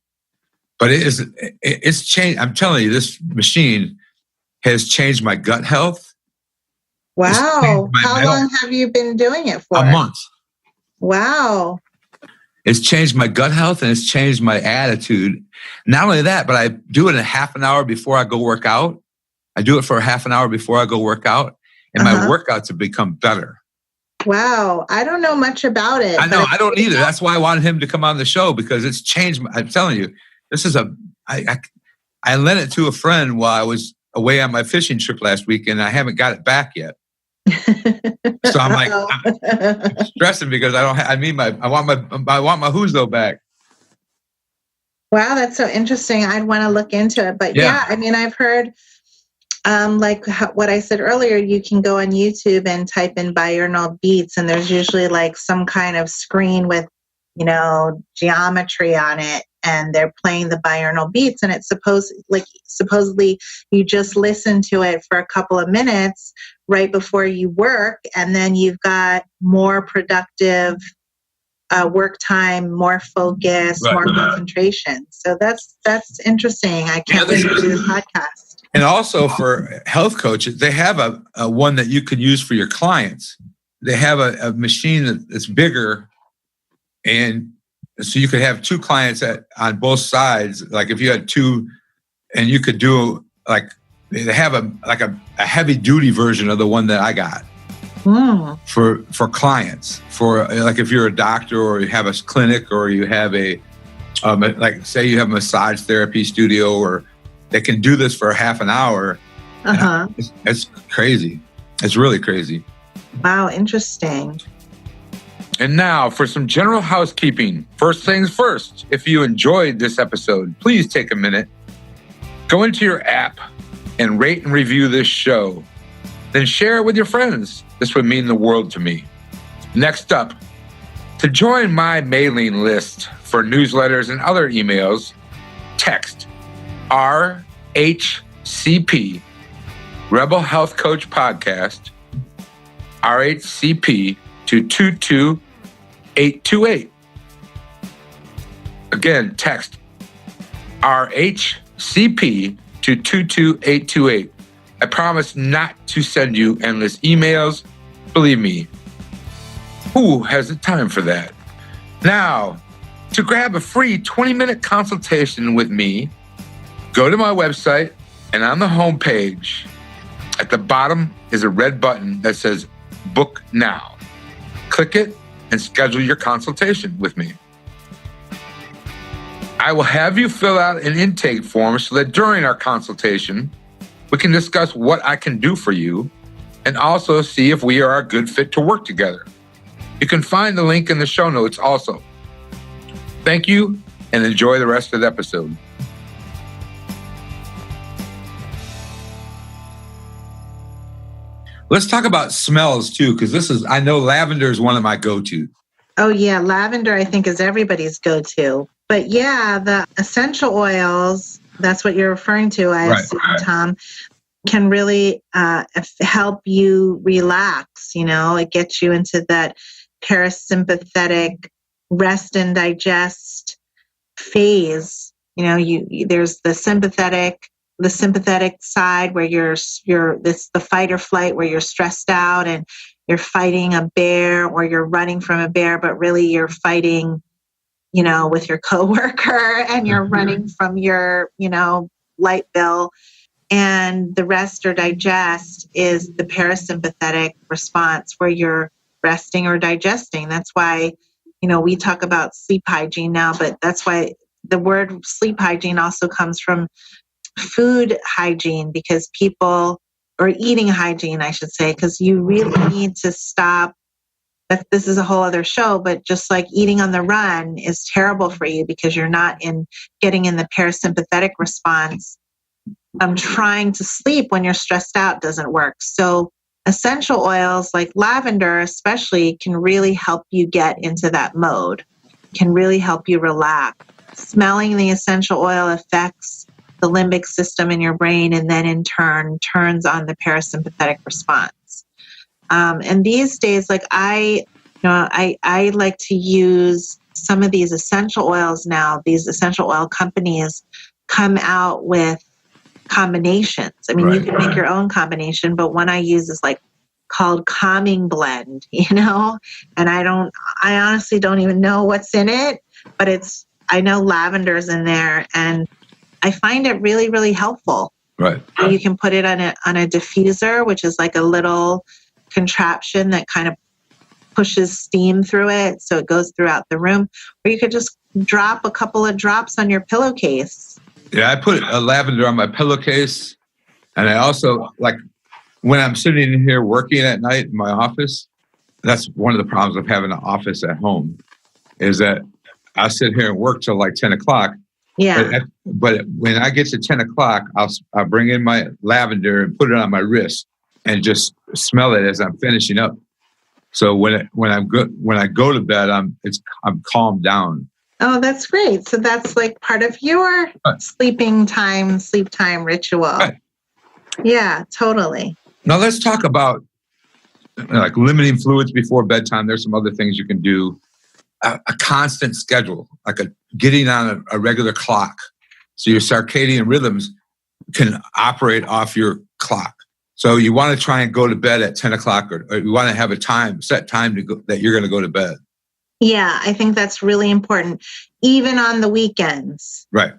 Speaker 2: But it's changed. I'm telling you, this machine has changed my gut health.
Speaker 3: Wow. How long have you been doing it for?
Speaker 2: A month.
Speaker 3: Wow.
Speaker 2: It's changed my gut health and it's changed my attitude. Not only that, but I do it in half an hour before I go work out. I do it for a half an hour before I go work out, and my workouts have become better.
Speaker 3: Wow. I don't know much about it.
Speaker 2: I know. I don't either. That's why I wanted him to come on the show, because it's changed. I'm telling you, this is I lent it to a friend while I was away on my fishing trip last week, and I haven't got it back yet. So I'm like, I'm stressing because I want my Huzo back.
Speaker 3: Wow, that's so interesting. I'd want to look into it. But yeah, I mean, I've heard, what I said earlier, you can go on YouTube and type in binaural beats, and there's usually like some kind of screen with, geometry on it, and they're playing the binaural beats, and it's supposedly you just listen to it for a couple of minutes right before you work, and then you've got more productive work time, more focus, more concentration. So that's interesting. I can't listen to this podcast.
Speaker 2: And also for health coaches, they have a one that you could use for your clients. They have a machine that's bigger, and so you could have two clients on both sides. Like if you had two, and you could do they have a heavy duty version of the one that I got. For clients, for like if you're a doctor or you have a clinic or you have a say you have a massage therapy studio, or they can do this for half an hour. It's crazy. It's really crazy.
Speaker 3: Wow, interesting.
Speaker 2: And now for some general housekeeping. First things first, if you enjoyed this episode, please take a minute, go into your app and rate and review this show. Then share it with your friends. This would mean the world to me. Next up, to join my mailing list for newsletters and other emails, text RHCP, Rebel Health Coach Podcast, RHCP to 22828. Again, text RHCP to 22828. I promise not to send you endless emails. Believe me, who has the time for that? Now, to grab a free 20-minute consultation with me, go to my website, and on the homepage, at the bottom is a red button that says Book Now. Click it and schedule your consultation with me. I will have you fill out an intake form so that during our consultation, we can discuss what I can do for you and also see if we are a good fit to work together. You can find the link in the show notes also. Thank you and enjoy the rest of the episode. Let's talk about smells too, because I know lavender is one of my go-to.
Speaker 3: Oh yeah, lavender I think is everybody's go-to. But yeah, the essential oils, that's what you're referring to, I assume, Tom, can really help you relax. It gets you into that parasympathetic rest and digest phase. There's the sympathetic side where it's the fight or flight, where you're stressed out and you're fighting a bear or you're running from a bear, but really you're fighting, with your coworker and you're running from your, light bill. And the rest or digest is the parasympathetic response where you're resting or digesting. That's why, we talk about sleep hygiene now, but that's why the word sleep hygiene also comes from food hygiene, because people, or eating hygiene, I should say, because you really need to stop. This is a whole other show, but just like eating on the run is terrible for you because you're not getting in the parasympathetic response. Trying to sleep when you're stressed out doesn't work. So essential oils like lavender especially can really help you get into that mode, can really help you relax. Smelling the essential oil affects the limbic system in your brain and then in turn turns on the parasympathetic response. And these days, like I like to use some of these essential oils now. These essential oil companies come out with combinations. I mean, you can make your own combination, but one I use is like called Calming Blend, and I honestly don't even know what's in it, but I know lavender's in there, and I find it really, really helpful.
Speaker 2: Right.
Speaker 3: You can put it on a diffuser, which is like a little contraption that kind of pushes steam through it so it goes throughout the room, or you could just drop a couple of drops on your pillowcase.
Speaker 2: Yeah, I put a lavender on my pillowcase, and I also, like, when I'm sitting in here working at night in my office, that's one of the problems of having an office at home, is that I sit here and work till like 10 o'clock.
Speaker 3: Yeah.
Speaker 2: But when I get to 10 o'clock, I'll bring in my lavender and put it on my wrist and just smell it as I'm finishing up. So when I go to bed, I'm calmed down.
Speaker 3: Oh, that's great. So that's like part of your sleep time ritual.
Speaker 2: Right.
Speaker 3: Yeah, totally.
Speaker 2: Now let's talk about like limiting fluids before bedtime. There's some other things you can do. A constant schedule, like getting on a regular clock. So your circadian rhythms can operate off your clock. So you want to try and go to bed at 10 o'clock, or you want to have a set time that you're going to go to bed.
Speaker 3: Yeah, I think that's really important. Even on the weekends.
Speaker 2: Right.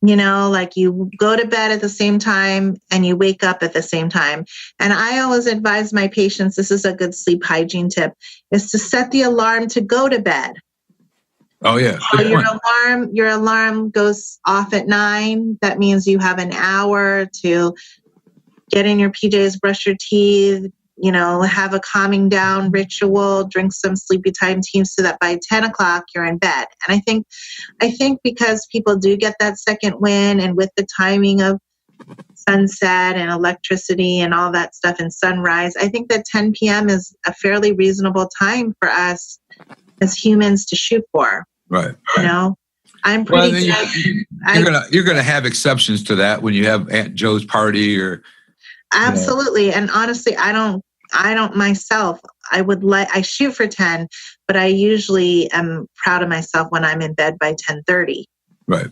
Speaker 3: Like you go to bed at the same time and you wake up at the same time. And I always advise my patients, this is a good sleep hygiene tip, is to set the alarm to go to bed.
Speaker 2: Oh, yeah.
Speaker 3: Your alarm goes off at 9. That means you have an hour to get in your PJs, brush your teeth, have a calming down ritual, drink some sleepy time tea so that by 10 o'clock you're in bed. And I think because people do get that second wind, and with the timing of sunset and electricity and all that stuff and sunrise, I think that 10 p.m. is a fairly reasonable time for us as humans to shoot for.
Speaker 2: Right.
Speaker 3: I'm pretty
Speaker 2: you're gonna have exceptions to that when you have Aunt Joe's party or
Speaker 3: absolutely. And honestly, I don't myself. I shoot for 10, but I usually am proud of myself when I'm in bed by 10:30.
Speaker 2: Right.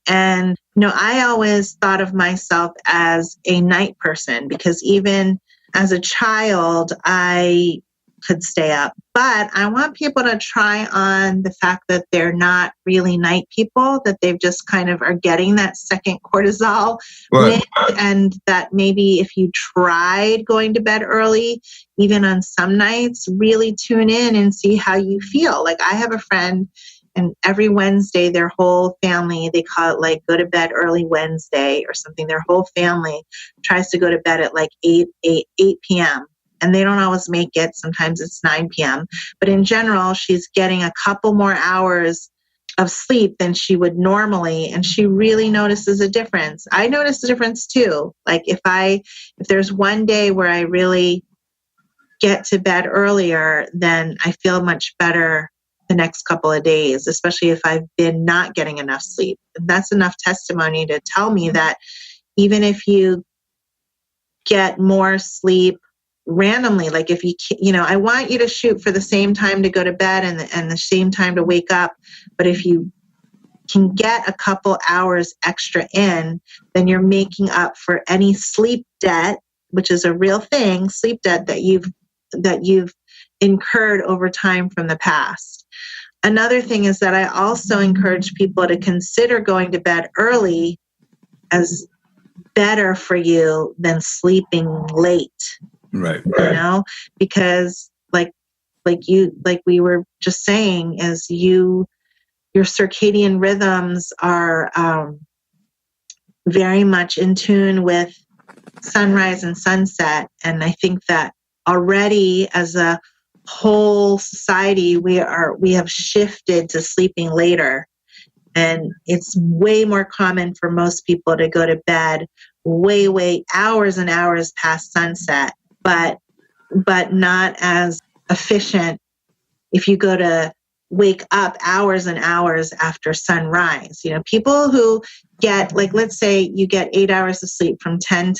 Speaker 3: And I always thought of myself as a night person, because even as a child, I could stay up. But I want people to try on the fact that they're not really night people, that they've just kind of are getting that second cortisol wind, and that maybe if you tried going to bed early, even on some nights, really tune in and see how you feel. Like I have a friend, and every Wednesday, their whole family, they call it like go to bed early Wednesday or something. Their whole family tries to go to bed at like 8 p.m. And they don't always make it. Sometimes it's 9 p.m. But in general, she's getting a couple more hours of sleep than she would normally. And she really notices a difference. I notice a difference too. Like if there's one day where I really get to bed earlier, then I feel much better the next couple of days, especially if I've been not getting enough sleep. And that's enough testimony to tell me that even if you get more sleep randomly, like if I want you to shoot for the same time to go to bed and the same time to wake up, but if you can get a couple hours extra in, then you're making up for any sleep debt, which is a real thing, sleep debt that you've incurred over time from the past. Another thing is that I also encourage people to consider going to bed early as better for you than sleeping late.
Speaker 2: Right.
Speaker 3: Because like we were just saying, is your circadian rhythms are very much in tune with sunrise and sunset. And I think that already as a whole society, we have shifted to sleeping later. And it's way more common for most people to go to bed way hours and hours past sunset, but not as efficient if you go to wake up hours and hours after sunrise. People who get, like, let's say you get 8 hours of sleep from 10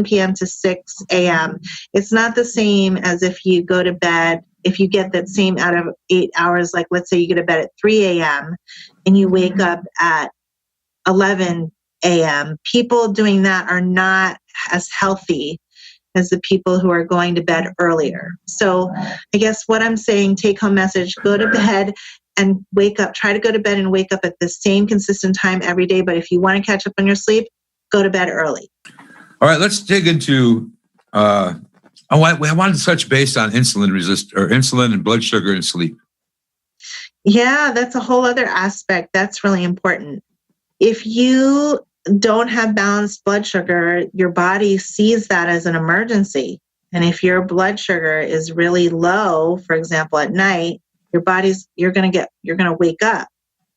Speaker 3: p.m. to 6 a.m. It's not the same as if you go to bed, if you get that same out of 8 hours, like let's say you go to bed at 3 a.m. and you wake up at 11 a.m. People doing that are not as healthy as the people who are going to bed earlier. So I guess what I'm saying, take home message, go to bed and wake up. Try to go to bed and wake up at the same consistent time every day. But if you want to catch up on your sleep, go to bed early.
Speaker 2: All right, let's dig into, I wanted to touch base on insulin and blood sugar and sleep.
Speaker 3: Yeah, that's a whole other aspect. That's really important. If you don't have balanced blood sugar, your body sees that as an emergency. And if your blood sugar is really low, for example, at night, you're going to wake up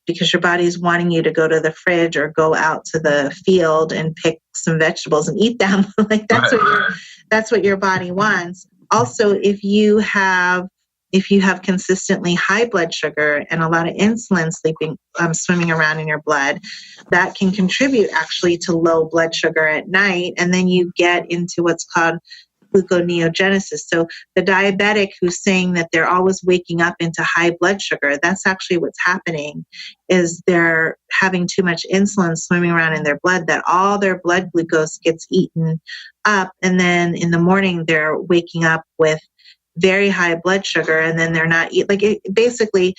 Speaker 3: because your body's wanting you to go to the fridge or go out to the field and pick some vegetables and eat them. Like that's what your body wants. Also, if you have consistently high blood sugar and a lot of insulin swimming around in your blood, that can contribute actually to low blood sugar at night. And then you get into what's called gluconeogenesis. So the diabetic who's saying that they're always waking up into high blood sugar, that's actually what's happening, is they're having too much insulin swimming around in their blood, that all their blood glucose gets eaten up. And then in the morning, they're waking up with very high blood sugar, and then they're not basically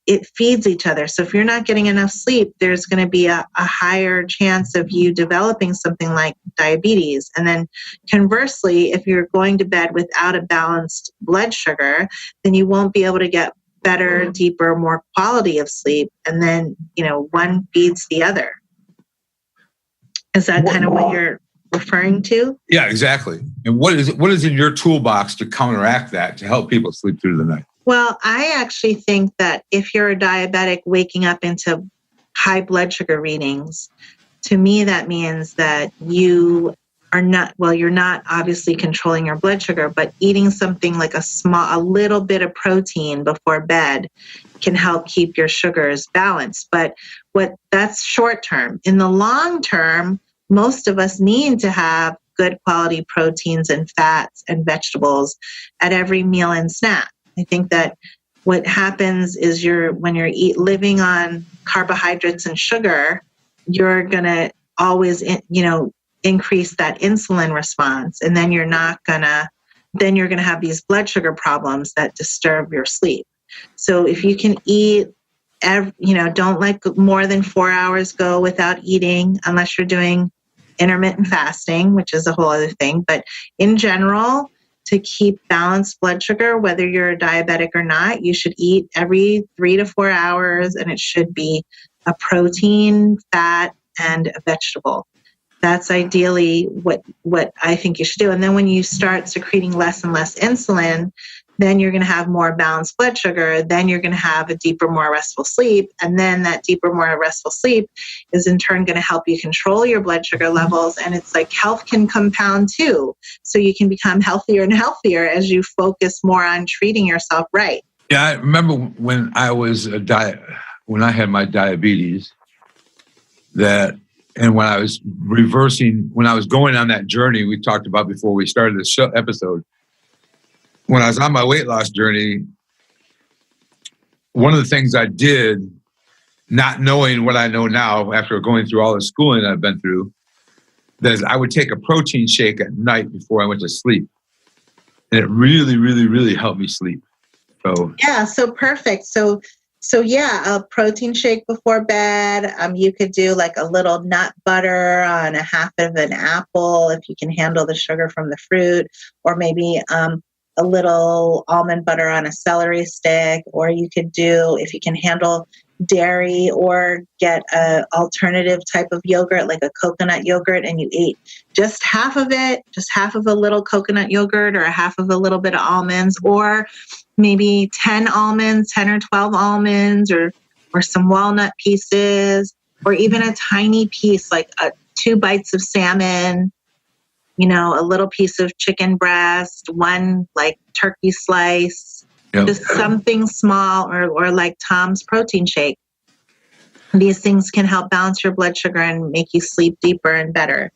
Speaker 3: it feeds each other. So if you're not getting enough sleep, there's going to be a higher chance of you developing something like diabetes. And then conversely, if you're going to bed without a balanced blood sugar, then you won't be able to get better, deeper, more quality of sleep. And then, one feeds the other. Is that kind of what you're referring to?
Speaker 2: Yeah, exactly. And what is in your toolbox to counteract that, to help people sleep through the night?
Speaker 3: Well, I actually think that if you're a diabetic waking up into high blood sugar readings, to me that means that you're not obviously controlling your blood sugar, but eating something like a little bit of protein before bed can help keep your sugars balanced. But that's short term. In the long term, most of us need to have good quality proteins and fats and vegetables at every meal and snack. I think that what happens is when you're living on carbohydrates and sugar, you're going to always, increase that insulin response. And then you're going to have these blood sugar problems that disturb your sleep. So if you can eat, don't let more than 4 hours go without eating unless you're doing intermittent fasting, which is a whole other thing. But in general, to keep balanced blood sugar, whether you're a diabetic or not, you should eat every 3 to 4 hours, and it should be a protein, fat, and a vegetable. That's ideally what I think you should do. And then when you start secreting less and less insulin, then you're going to have more balanced blood sugar. Then you're going to have a deeper, more restful sleep. And then that deeper, more restful sleep is in turn going to help you control your blood sugar levels. And it's like health can compound too. So you can become healthier and healthier as you focus more on treating yourself right.
Speaker 2: Yeah, I remember when I was when I had my diabetes, and when I was when I was going on that journey we talked about before we started this episode, when I was on my weight loss journey, one of the things I did, not knowing what I know now after going through all the schooling I've been through, that is I would take a protein shake at night before I went to sleep. And it really, really, really helped me sleep. So
Speaker 3: yeah, so perfect. So yeah, a protein shake before bed. You could do like a little nut butter on a half of an apple if you can handle the sugar from the fruit, or maybe a little almond butter on a celery stick, or you could do, if you can handle dairy, or get a alternative type of yogurt, like a coconut yogurt, and you ate just half of it, just half of a little coconut yogurt, or a half of a little bit of almonds, or maybe 10 or 12 almonds, or some walnut pieces, or even a tiny piece, like 2 bites of salmon, a little piece of chicken breast, 1 like turkey slice, just something small, or like Tom's protein shake. These things can help balance your blood sugar and make you sleep deeper and better.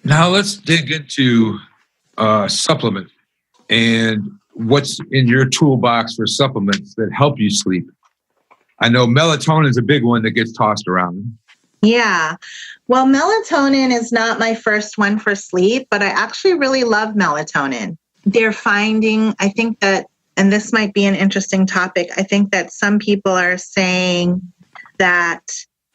Speaker 2: Now let's dig into supplements and what's in your toolbox for supplements that help you sleep. I know melatonin is a big one that gets tossed around.
Speaker 3: Yeah. Well, melatonin is not my first one for sleep, but I actually really love melatonin. They're finding, I think that, and this might be an interesting topic, I think that some people are saying that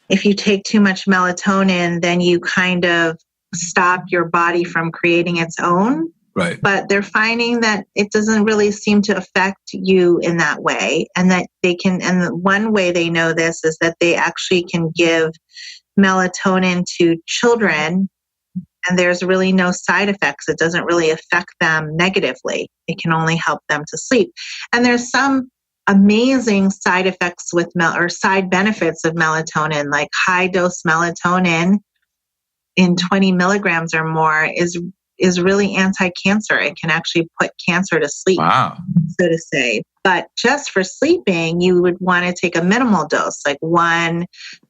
Speaker 3: if you take too much melatonin, then you kind of stop your body from creating its own.
Speaker 2: Right.
Speaker 3: But they're finding that it doesn't really seem to affect you in that way. And that they can, and the one way they know this is that they actually can give melatonin to children and there's really no side effects. It doesn't really affect them negatively. It can only help them to sleep. And there's some amazing side effects with or side benefits of melatonin, like high dose melatonin in 20 milligrams or more is really anti-cancer. It can actually put cancer to sleep,
Speaker 2: wow,
Speaker 3: so to say. But just for sleeping, you would want to take a minimal dose, like 1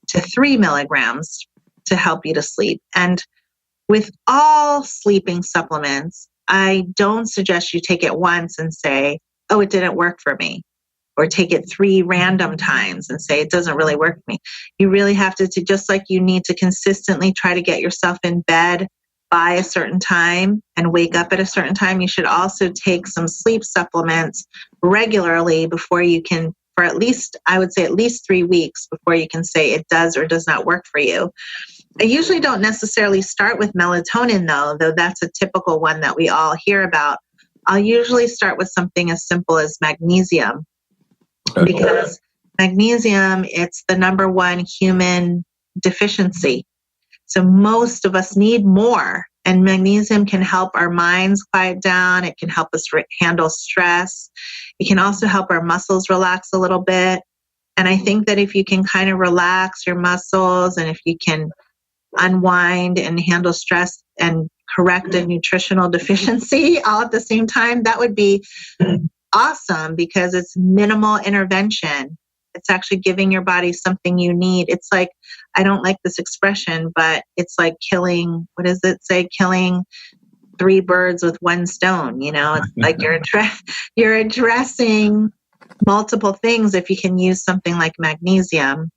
Speaker 3: to 3 milligrams to help you to sleep. And with all sleeping supplements, I don't suggest you take it once and say, oh, it didn't work for me. Or take it 3 random times and say, it doesn't really work for me. You really have to just like you need to consistently try to get yourself in bed by a certain time and wake up at a certain time, you should also take some sleep supplements regularly before you can, for at least, I would say at least 3 weeks before you can say it does or does not work for you. I usually don't necessarily start with melatonin though that's a typical one that we all hear about. I'll usually start with something as simple as magnesium. Because magnesium, it's the number one human deficiency. So most of us need more. And magnesium can help our minds quiet down. It can help us handle stress. It can also help our muscles relax a little bit. And I think that if you can kind of relax your muscles and if you can unwind and handle stress and correct a nutritional deficiency all at the same time, that would be awesome because it's minimal intervention. It's actually giving your body something you need. It's like, I don't like this expression, but it's like killing, what does it say? Killing 3 birds with 1 stone. You know, it's like you're addressing multiple things if you can use something like magnesium.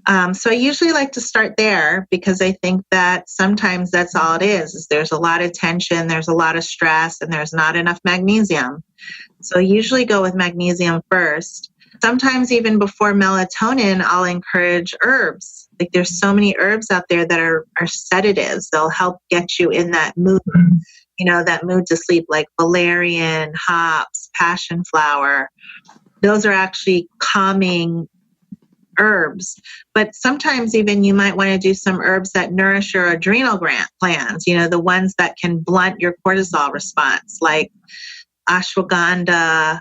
Speaker 3: So I usually like to start there because I think that sometimes that's all it is there's a lot of tension, there's a lot of stress, and there's not enough magnesium. So I usually go with magnesium first. Sometimes even before melatonin, I'll encourage herbs. Like there's so many herbs out there that are sedatives. They'll help get you in that mood, you know, that mood to sleep, like valerian, hops, passion flower. Those are actually calming herbs. But sometimes even you might want to do some herbs that nourish your adrenal glands, you know, the ones that can blunt your cortisol response, like ashwagandha,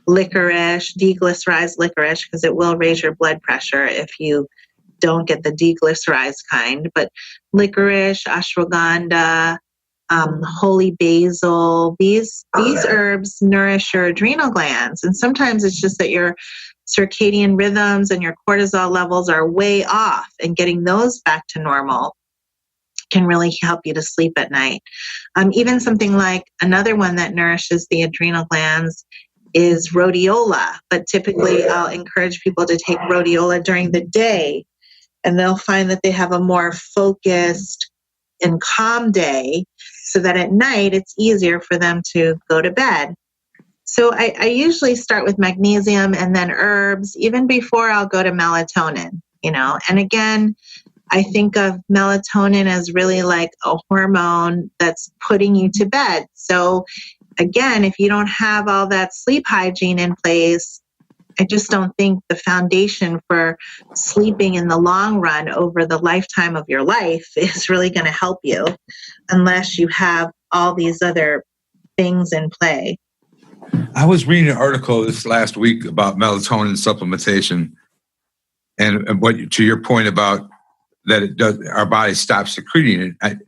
Speaker 3: licorice, deglycerized licorice, because it will raise your blood pressure if you don't get the deglycerized kind. But licorice, ashwagandha, holy basil, these herbs nourish your adrenal glands. And sometimes it's just that your circadian rhythms and your cortisol levels are way off, and getting those back to normal can really help you to sleep at night. Even something like another one that nourishes the adrenal glands is rhodiola, but typically I'll encourage people to take rhodiola during the day, and they'll find that they have a more focused and calm day, so that at night it's easier for them to go to bed. So I usually start with magnesium and then herbs, even before I'll go to melatonin, you know. And again, I think of melatonin as really like a hormone that's putting you to bed. So again, if you don't have all that sleep hygiene in place, I just don't think the foundation for sleeping in the long run over the lifetime of your life is really going to help you unless you have all these other things in play.
Speaker 2: I was reading an article this last week about melatonin supplementation, and what to your point about that it does, our body stops secreting it.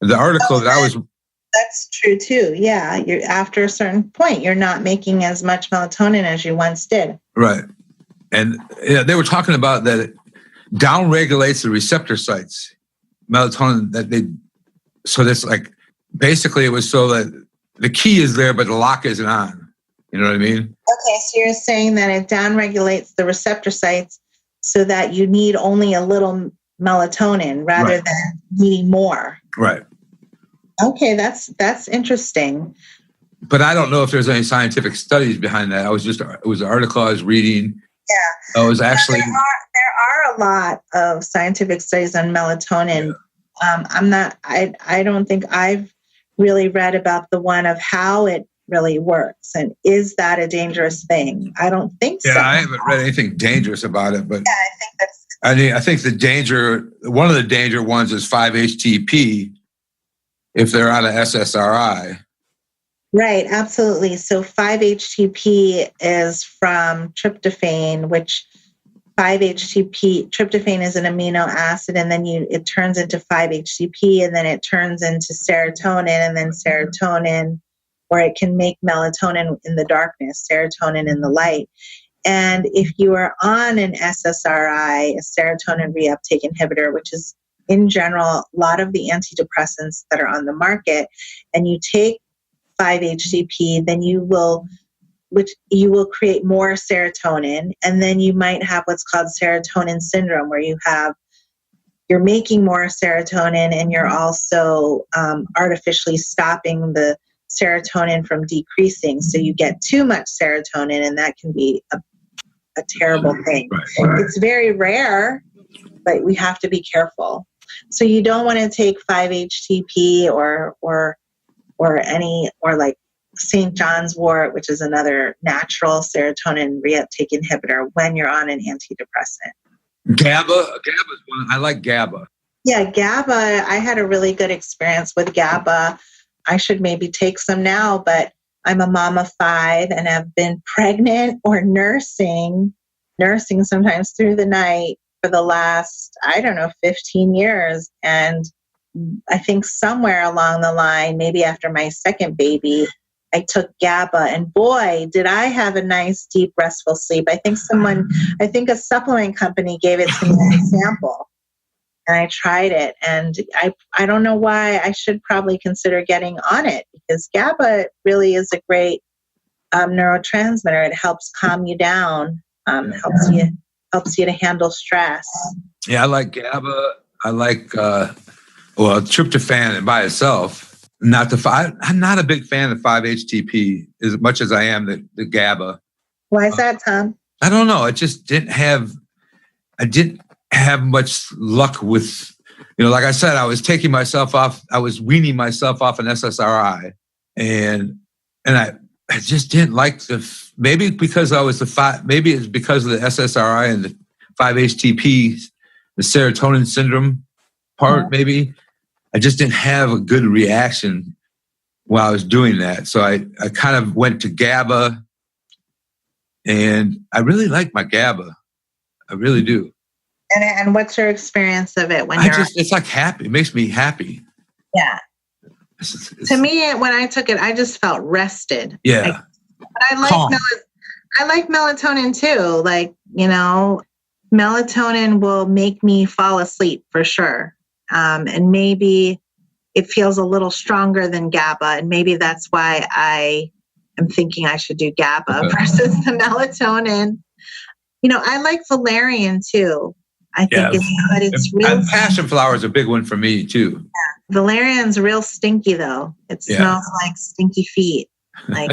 Speaker 2: The article
Speaker 3: That's true too. Yeah, you're after a certain point, you're not making as much melatonin as you once did.
Speaker 2: Right, and they were talking about that it downregulates the receptor sites, melatonin. So that's like basically it was so that the key is there, but the lock isn't on. You know what I mean?
Speaker 3: Okay, so you're saying that it downregulates the receptor sites so that you need only a little melatonin rather than needing more.
Speaker 2: Right.
Speaker 3: Okay, that's interesting.
Speaker 2: But I don't know if there's any scientific studies behind that. It was an article I was reading.
Speaker 3: Yeah.
Speaker 2: It was actually...
Speaker 3: There are a lot of scientific studies on melatonin. Yeah. I don't think I've really read about the one of how it really works. And is that a dangerous thing? I don't think so.
Speaker 2: Yeah, I haven't read anything dangerous about it, but
Speaker 3: yeah, I think that's...
Speaker 2: I think one of the danger ones is 5-HTP if they're on an SSRI.
Speaker 3: Right, absolutely. So 5-HTP is from tryptophan, which tryptophan is an amino acid, and then it turns into 5-HTP, and then it turns into serotonin, and then serotonin, or it can make melatonin in the darkness, serotonin in the light. And if you are on an SSRI, a serotonin reuptake inhibitor, which is in general a lot of the antidepressants that are on the market, and you take 5-HTP, then you will create more serotonin, and then you might have what's called serotonin syndrome, where you're making more serotonin, and you're also artificially stopping the serotonin from decreasing. So you get too much serotonin, and that can be a terrible thing. Right. It's very rare, but we have to be careful. So you don't want to take 5-HTP or like St. John's wort, which is another natural serotonin reuptake inhibitor, when you're on an antidepressant.
Speaker 2: GABA is one. I like GABA.
Speaker 3: Yeah, GABA. I had a really good experience with GABA. I should maybe take some now, but I'm a mom of 5 and have been pregnant or nursing sometimes through the night for the last, 15 years. And I think somewhere along the line, maybe after my second baby, I took GABA, and boy, did I have a nice, deep, restful sleep. I think a supplement company gave it to me as a sample, and I tried it, and I don't know why. I should probably consider getting on it, because GABA really is a great neurotransmitter. It helps calm you down, helps you to handle stress.
Speaker 2: Yeah, I like GABA. I like tryptophan by itself. I'm not a big fan of 5-HTP as much as I am the GABA.
Speaker 3: Why is that, Tom?
Speaker 2: I don't know. I didn't have much luck with, like I said, I was taking myself off. I was weaning myself off an SSRI, and I just didn't like maybe because maybe it's because of the SSRI and the 5-HTP, the serotonin syndrome part, maybe. I just didn't have a good reaction while I was doing that. So I kind of went to GABA, and I really like my GABA. I really do.
Speaker 3: And what's your experience of it when
Speaker 2: it's like happy. It makes me happy.
Speaker 3: Yeah. To me, when I took it, I just felt rested.
Speaker 2: Yeah.
Speaker 3: But I like melatonin too. Like, melatonin will make me fall asleep for sure. And maybe it feels a little stronger than GABA. And maybe that's why I am thinking I should do GABA versus the melatonin. I like valerian too. I think it's good. It's real.
Speaker 2: Passion flower is a big one for me too.
Speaker 3: Yeah. Valerian's real stinky though. It smells like stinky feet. Like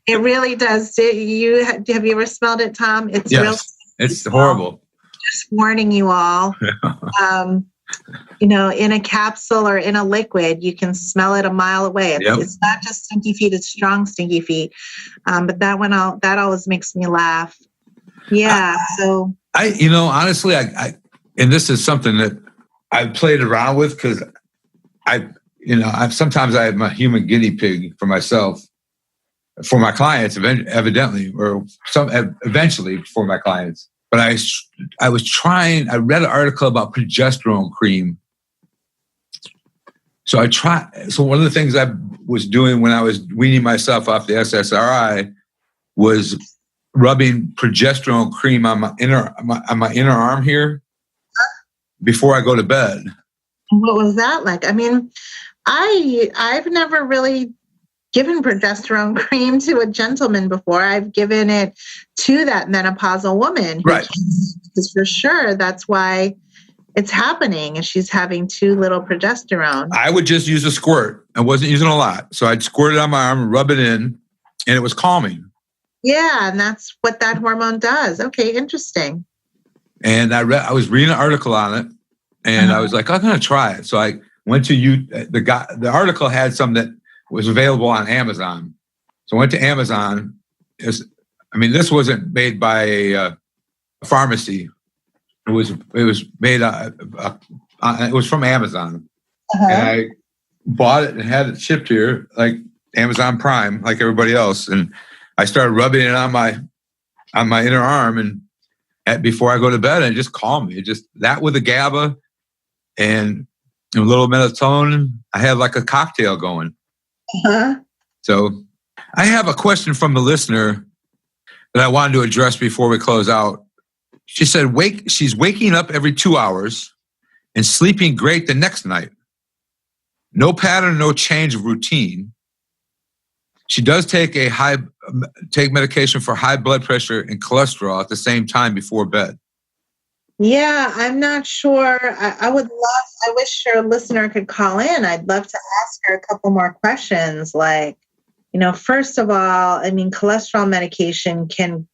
Speaker 3: it really does. Have you ever smelled it, Tom? It's real.
Speaker 2: It's horrible.
Speaker 3: Just warning you all. In a capsule or in a liquid, you can smell it a mile away. It's not just stinky feet; it's strong stinky feet. But that always makes me laugh. Yeah. So
Speaker 2: honestly, I and this is something that I've played around with, because sometimes I have my human guinea pig for myself, for my clients, evidently, or eventually for my clients. But I read an article about progesterone cream. So one of the things I was doing when I was weaning myself off the SSRI was rubbing progesterone cream on my inner arm here before I go to bed.
Speaker 3: What was that like? I mean, I've never really given progesterone cream to a gentleman before. I've given it to that menopausal woman.
Speaker 2: Right.
Speaker 3: Because for sure, that's why it's happening. And she's having too little progesterone.
Speaker 2: I would just use a squirt. I wasn't using a lot. So I'd squirt it on my arm, rub it in, and it was calming.
Speaker 3: Yeah, and that's what that hormone does. Okay, interesting.
Speaker 2: And I was reading an article on it, and I was like, I'm going to try it. So I went to the article had some that was available on Amazon. So I went to Amazon. This wasn't made by a pharmacy. It was made. It was from Amazon, and I bought it and had it shipped here, like Amazon Prime, like everybody else. And I started rubbing it on my inner arm, and before I go to bed, and it just calmed me. Just that with the GABA and a little melatonin, I had like a cocktail going. So I have a question from the listener that I wanted to address before we close out. She said, she's waking up every 2 hours and sleeping great the next night. No pattern, no change of routine. She does take medication for high blood pressure and cholesterol at the same time before bed.
Speaker 3: Yeah, I'm not sure. I wish your listener could call in. I'd love to ask her a couple more questions. Like, first of all, cholesterol medication can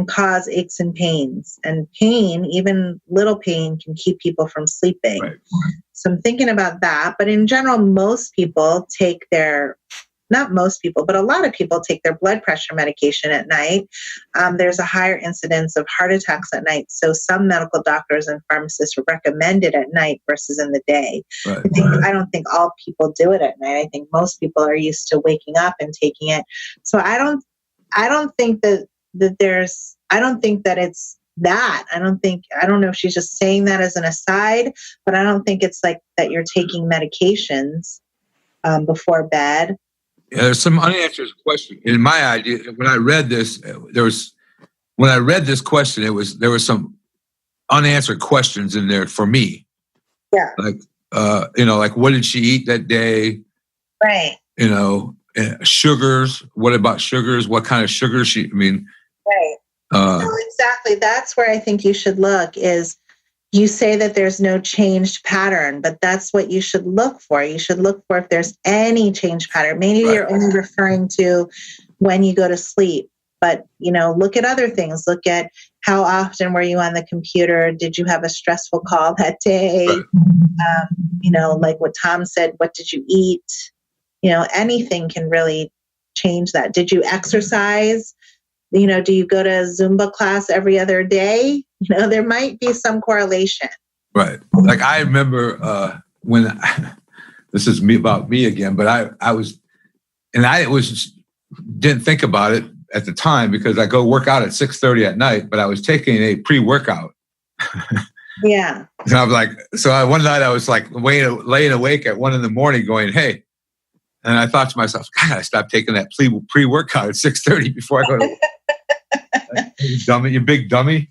Speaker 3: cause aches and pains. And pain, even little pain, can keep people from sleeping. Right. So I'm thinking about that. But in general, most people take not most people, but a lot of people take their blood pressure medication at night. There's a higher incidence of heart attacks at night. So some medical doctors and pharmacists recommend it at night versus in the day. Right. I don't think all people do it at night. I think most people are used to waking up and taking it. So I don't think that it's that. I don't know if she's just saying that as an aside, but I don't think it's like that you're taking medications before bed.
Speaker 2: Yeah, there's some unanswered question. In my idea, when I read this, there was some unanswered questions in there for me.
Speaker 3: Yeah.
Speaker 2: Like what did she eat that day?
Speaker 3: Right.
Speaker 2: Sugars. What about sugars? What kind of sugars
Speaker 3: Right. Exactly. That's where I think you should look is you say that there's no changed pattern, but that's what you should look for. You should look for if there's any changed pattern. Maybe right. You're only referring to when you go to sleep, but look at other things. Look at how often were you on the computer? Did you have a stressful call that day? Right. Like what Tom said, what did you eat? Anything can really change that. Did you exercise? Do you go to Zumba class every other day? There might be some correlation.
Speaker 2: Right. Like I remember when this is about me again, but I didn't think about it at the time because I go work out at 6:30 at night, but I was taking a pre-workout.
Speaker 3: Yeah.
Speaker 2: And I was like, one night I was like laying awake at 1 a.m. going, hey, and I thought to myself, God, I stopped taking that pre-workout at 6:30 before I go to you big dummy.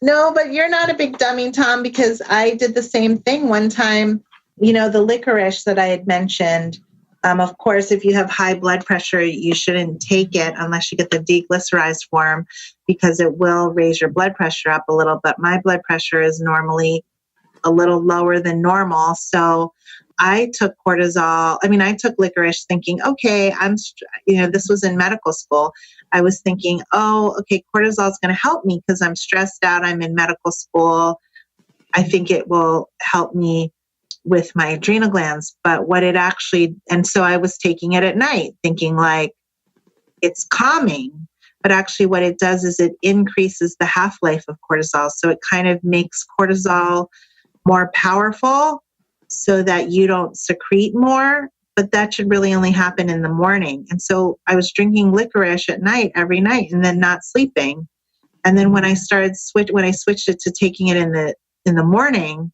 Speaker 3: No, but you're not a big dummy, Tom, because I did the same thing one time. The licorice that I had mentioned. Of course, if you have high blood pressure, you shouldn't take it unless you get the deglycerized form because it will raise your blood pressure up a little. But my blood pressure is normally a little lower than normal. So I took cortisol. I took licorice thinking, okay, this was in medical school. I was thinking, cortisol is going to help me because I'm stressed out. I'm in medical school. I think it will help me with my adrenal glands. But and so I was taking it at night thinking like it's calming. But actually what it does is it increases the half-life of cortisol. So it kind of makes cortisol more powerful so that you don't secrete more, but that should really only happen in the morning. And so I was drinking licorice at night, every night, and then not sleeping. And then when I switched it to taking it in the morning,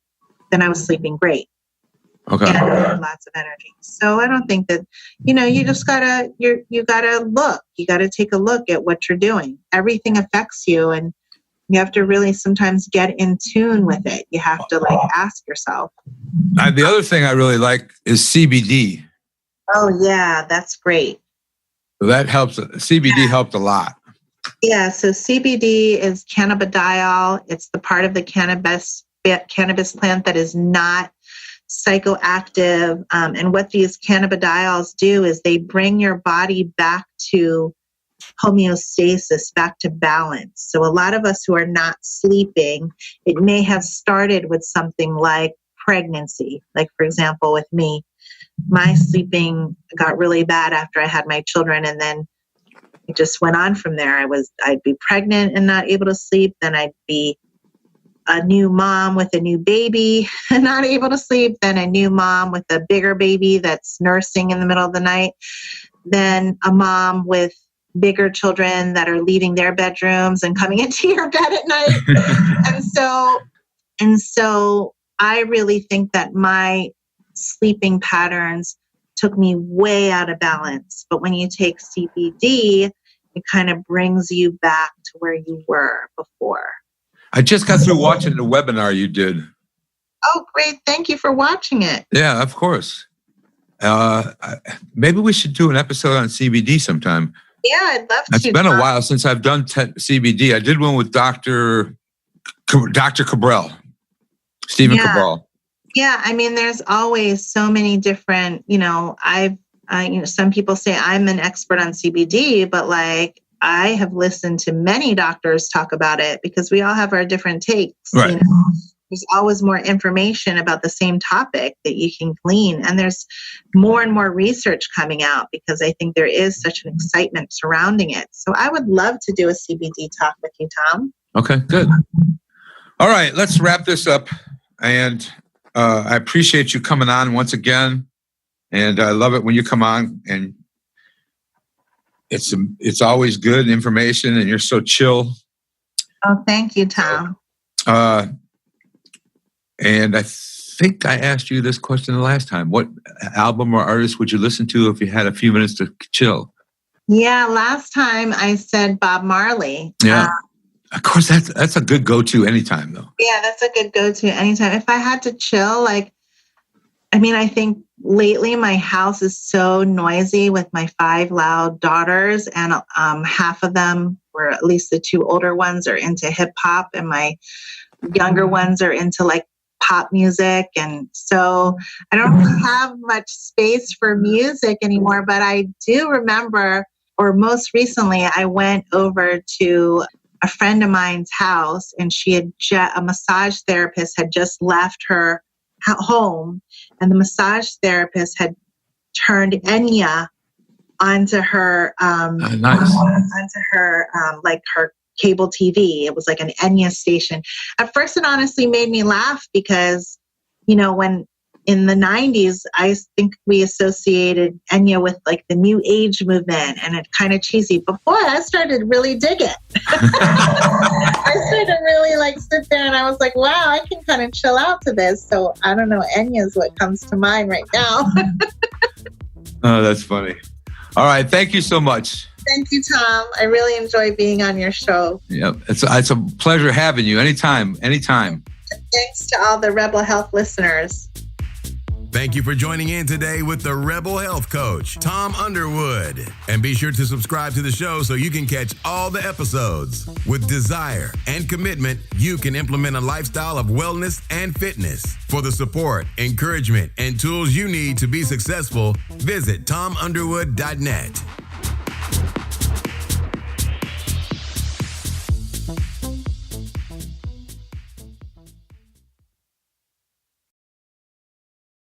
Speaker 3: then I was sleeping great.
Speaker 2: Okay.
Speaker 3: And I had lots of energy. So I don't think that, you just gotta look. You gotta take a look at what you're doing. Everything affects you, and you have to really sometimes get in tune with it. You have to ask yourself.
Speaker 2: The other thing I really like is CBD.
Speaker 3: Oh, yeah, that's great.
Speaker 2: So that helps. CBD helped a lot.
Speaker 3: Yeah, so CBD is cannabidiol. It's the part of the cannabis plant that is not psychoactive. And what these cannabidiols do is they bring your body back to homeostasis, back to balance. So a lot of us who are not sleeping, it may have started with something like pregnancy. Like, for example, with me, my sleeping got really bad after I had my children, and then it just went on from there. I'd be pregnant and not able to sleep. Then I'd be a new mom with a new baby and not able to sleep. Then a new mom with a bigger baby that's nursing in the middle of the night. Then a mom with bigger children that are leaving their bedrooms and coming into your bed at night. and so I really think that my sleeping patterns took me way out of balance. But when you take CBD, it kind of brings you back to where you were before.
Speaker 2: I just got through watching the webinar you did.
Speaker 3: Oh, great. Thank you for watching it.
Speaker 2: Yeah, of course. Maybe we should do an episode on CBD sometime.
Speaker 3: Yeah, I'd love to.
Speaker 2: It's been a while since I've done CBD. I did one with Dr. Cabral, Stephen Cabral.
Speaker 3: Yeah, I mean, there's always so many different, some people say I'm an expert on CBD, but like I have listened to many doctors talk about it because we all have our different takes.
Speaker 2: Right.
Speaker 3: There's always more information about the same topic that you can glean. And there's more and more research coming out because I think there is such an excitement surrounding it. So I would love to do a CBD talk with you, Tom.
Speaker 2: Okay, good. All right, let's wrap this up. And I appreciate you coming on once again. And I love it when you come on, and it's always good information, and you're so chill.
Speaker 3: Oh, thank you, Tom.
Speaker 2: And I think I asked you this question the last time. What album or artist would you listen to if you had a few minutes to chill?
Speaker 3: Yeah, last time I said Bob Marley.
Speaker 2: Yeah. Of course, that's a good go-to anytime, though.
Speaker 3: Yeah, that's a good go-to anytime. If I had to chill, I think lately my house is so noisy with my 5 loud daughters, and half of them, or at least the 2 older ones, are into hip hop, and my younger ones are into like pop music. And so I don't really have much space for music anymore, but I do remember, or most recently, I went over to a friend of mine's house, and she had a massage therapist had just left her home, and the massage therapist had turned Enya onto her like her cable TV. It was like an Enya station. At first, it honestly made me laugh because, when in the 90s, I think we associated Enya with like the new age movement, and it's kind of cheesy. But boy, I started to really dig it. I started to really sit there, and I was like, wow, I can kind of chill out to this. So I don't know, Enya is what comes to mind right now.
Speaker 2: Oh, that's funny. All right. Thank you so much.
Speaker 3: Thank you, Tom. I really enjoy being on your show.
Speaker 2: Yep. It's a pleasure having you. Anytime.
Speaker 3: Thanks to all the Rebel Health listeners.
Speaker 1: Thank you for joining in today with the Rebel Health Coach, Tom Underwood. And be sure to subscribe to the show so you can catch all the episodes. With desire and commitment, you can implement a lifestyle of wellness and fitness. For the support, encouragement, and tools you need to be successful, visit tomunderwood.net.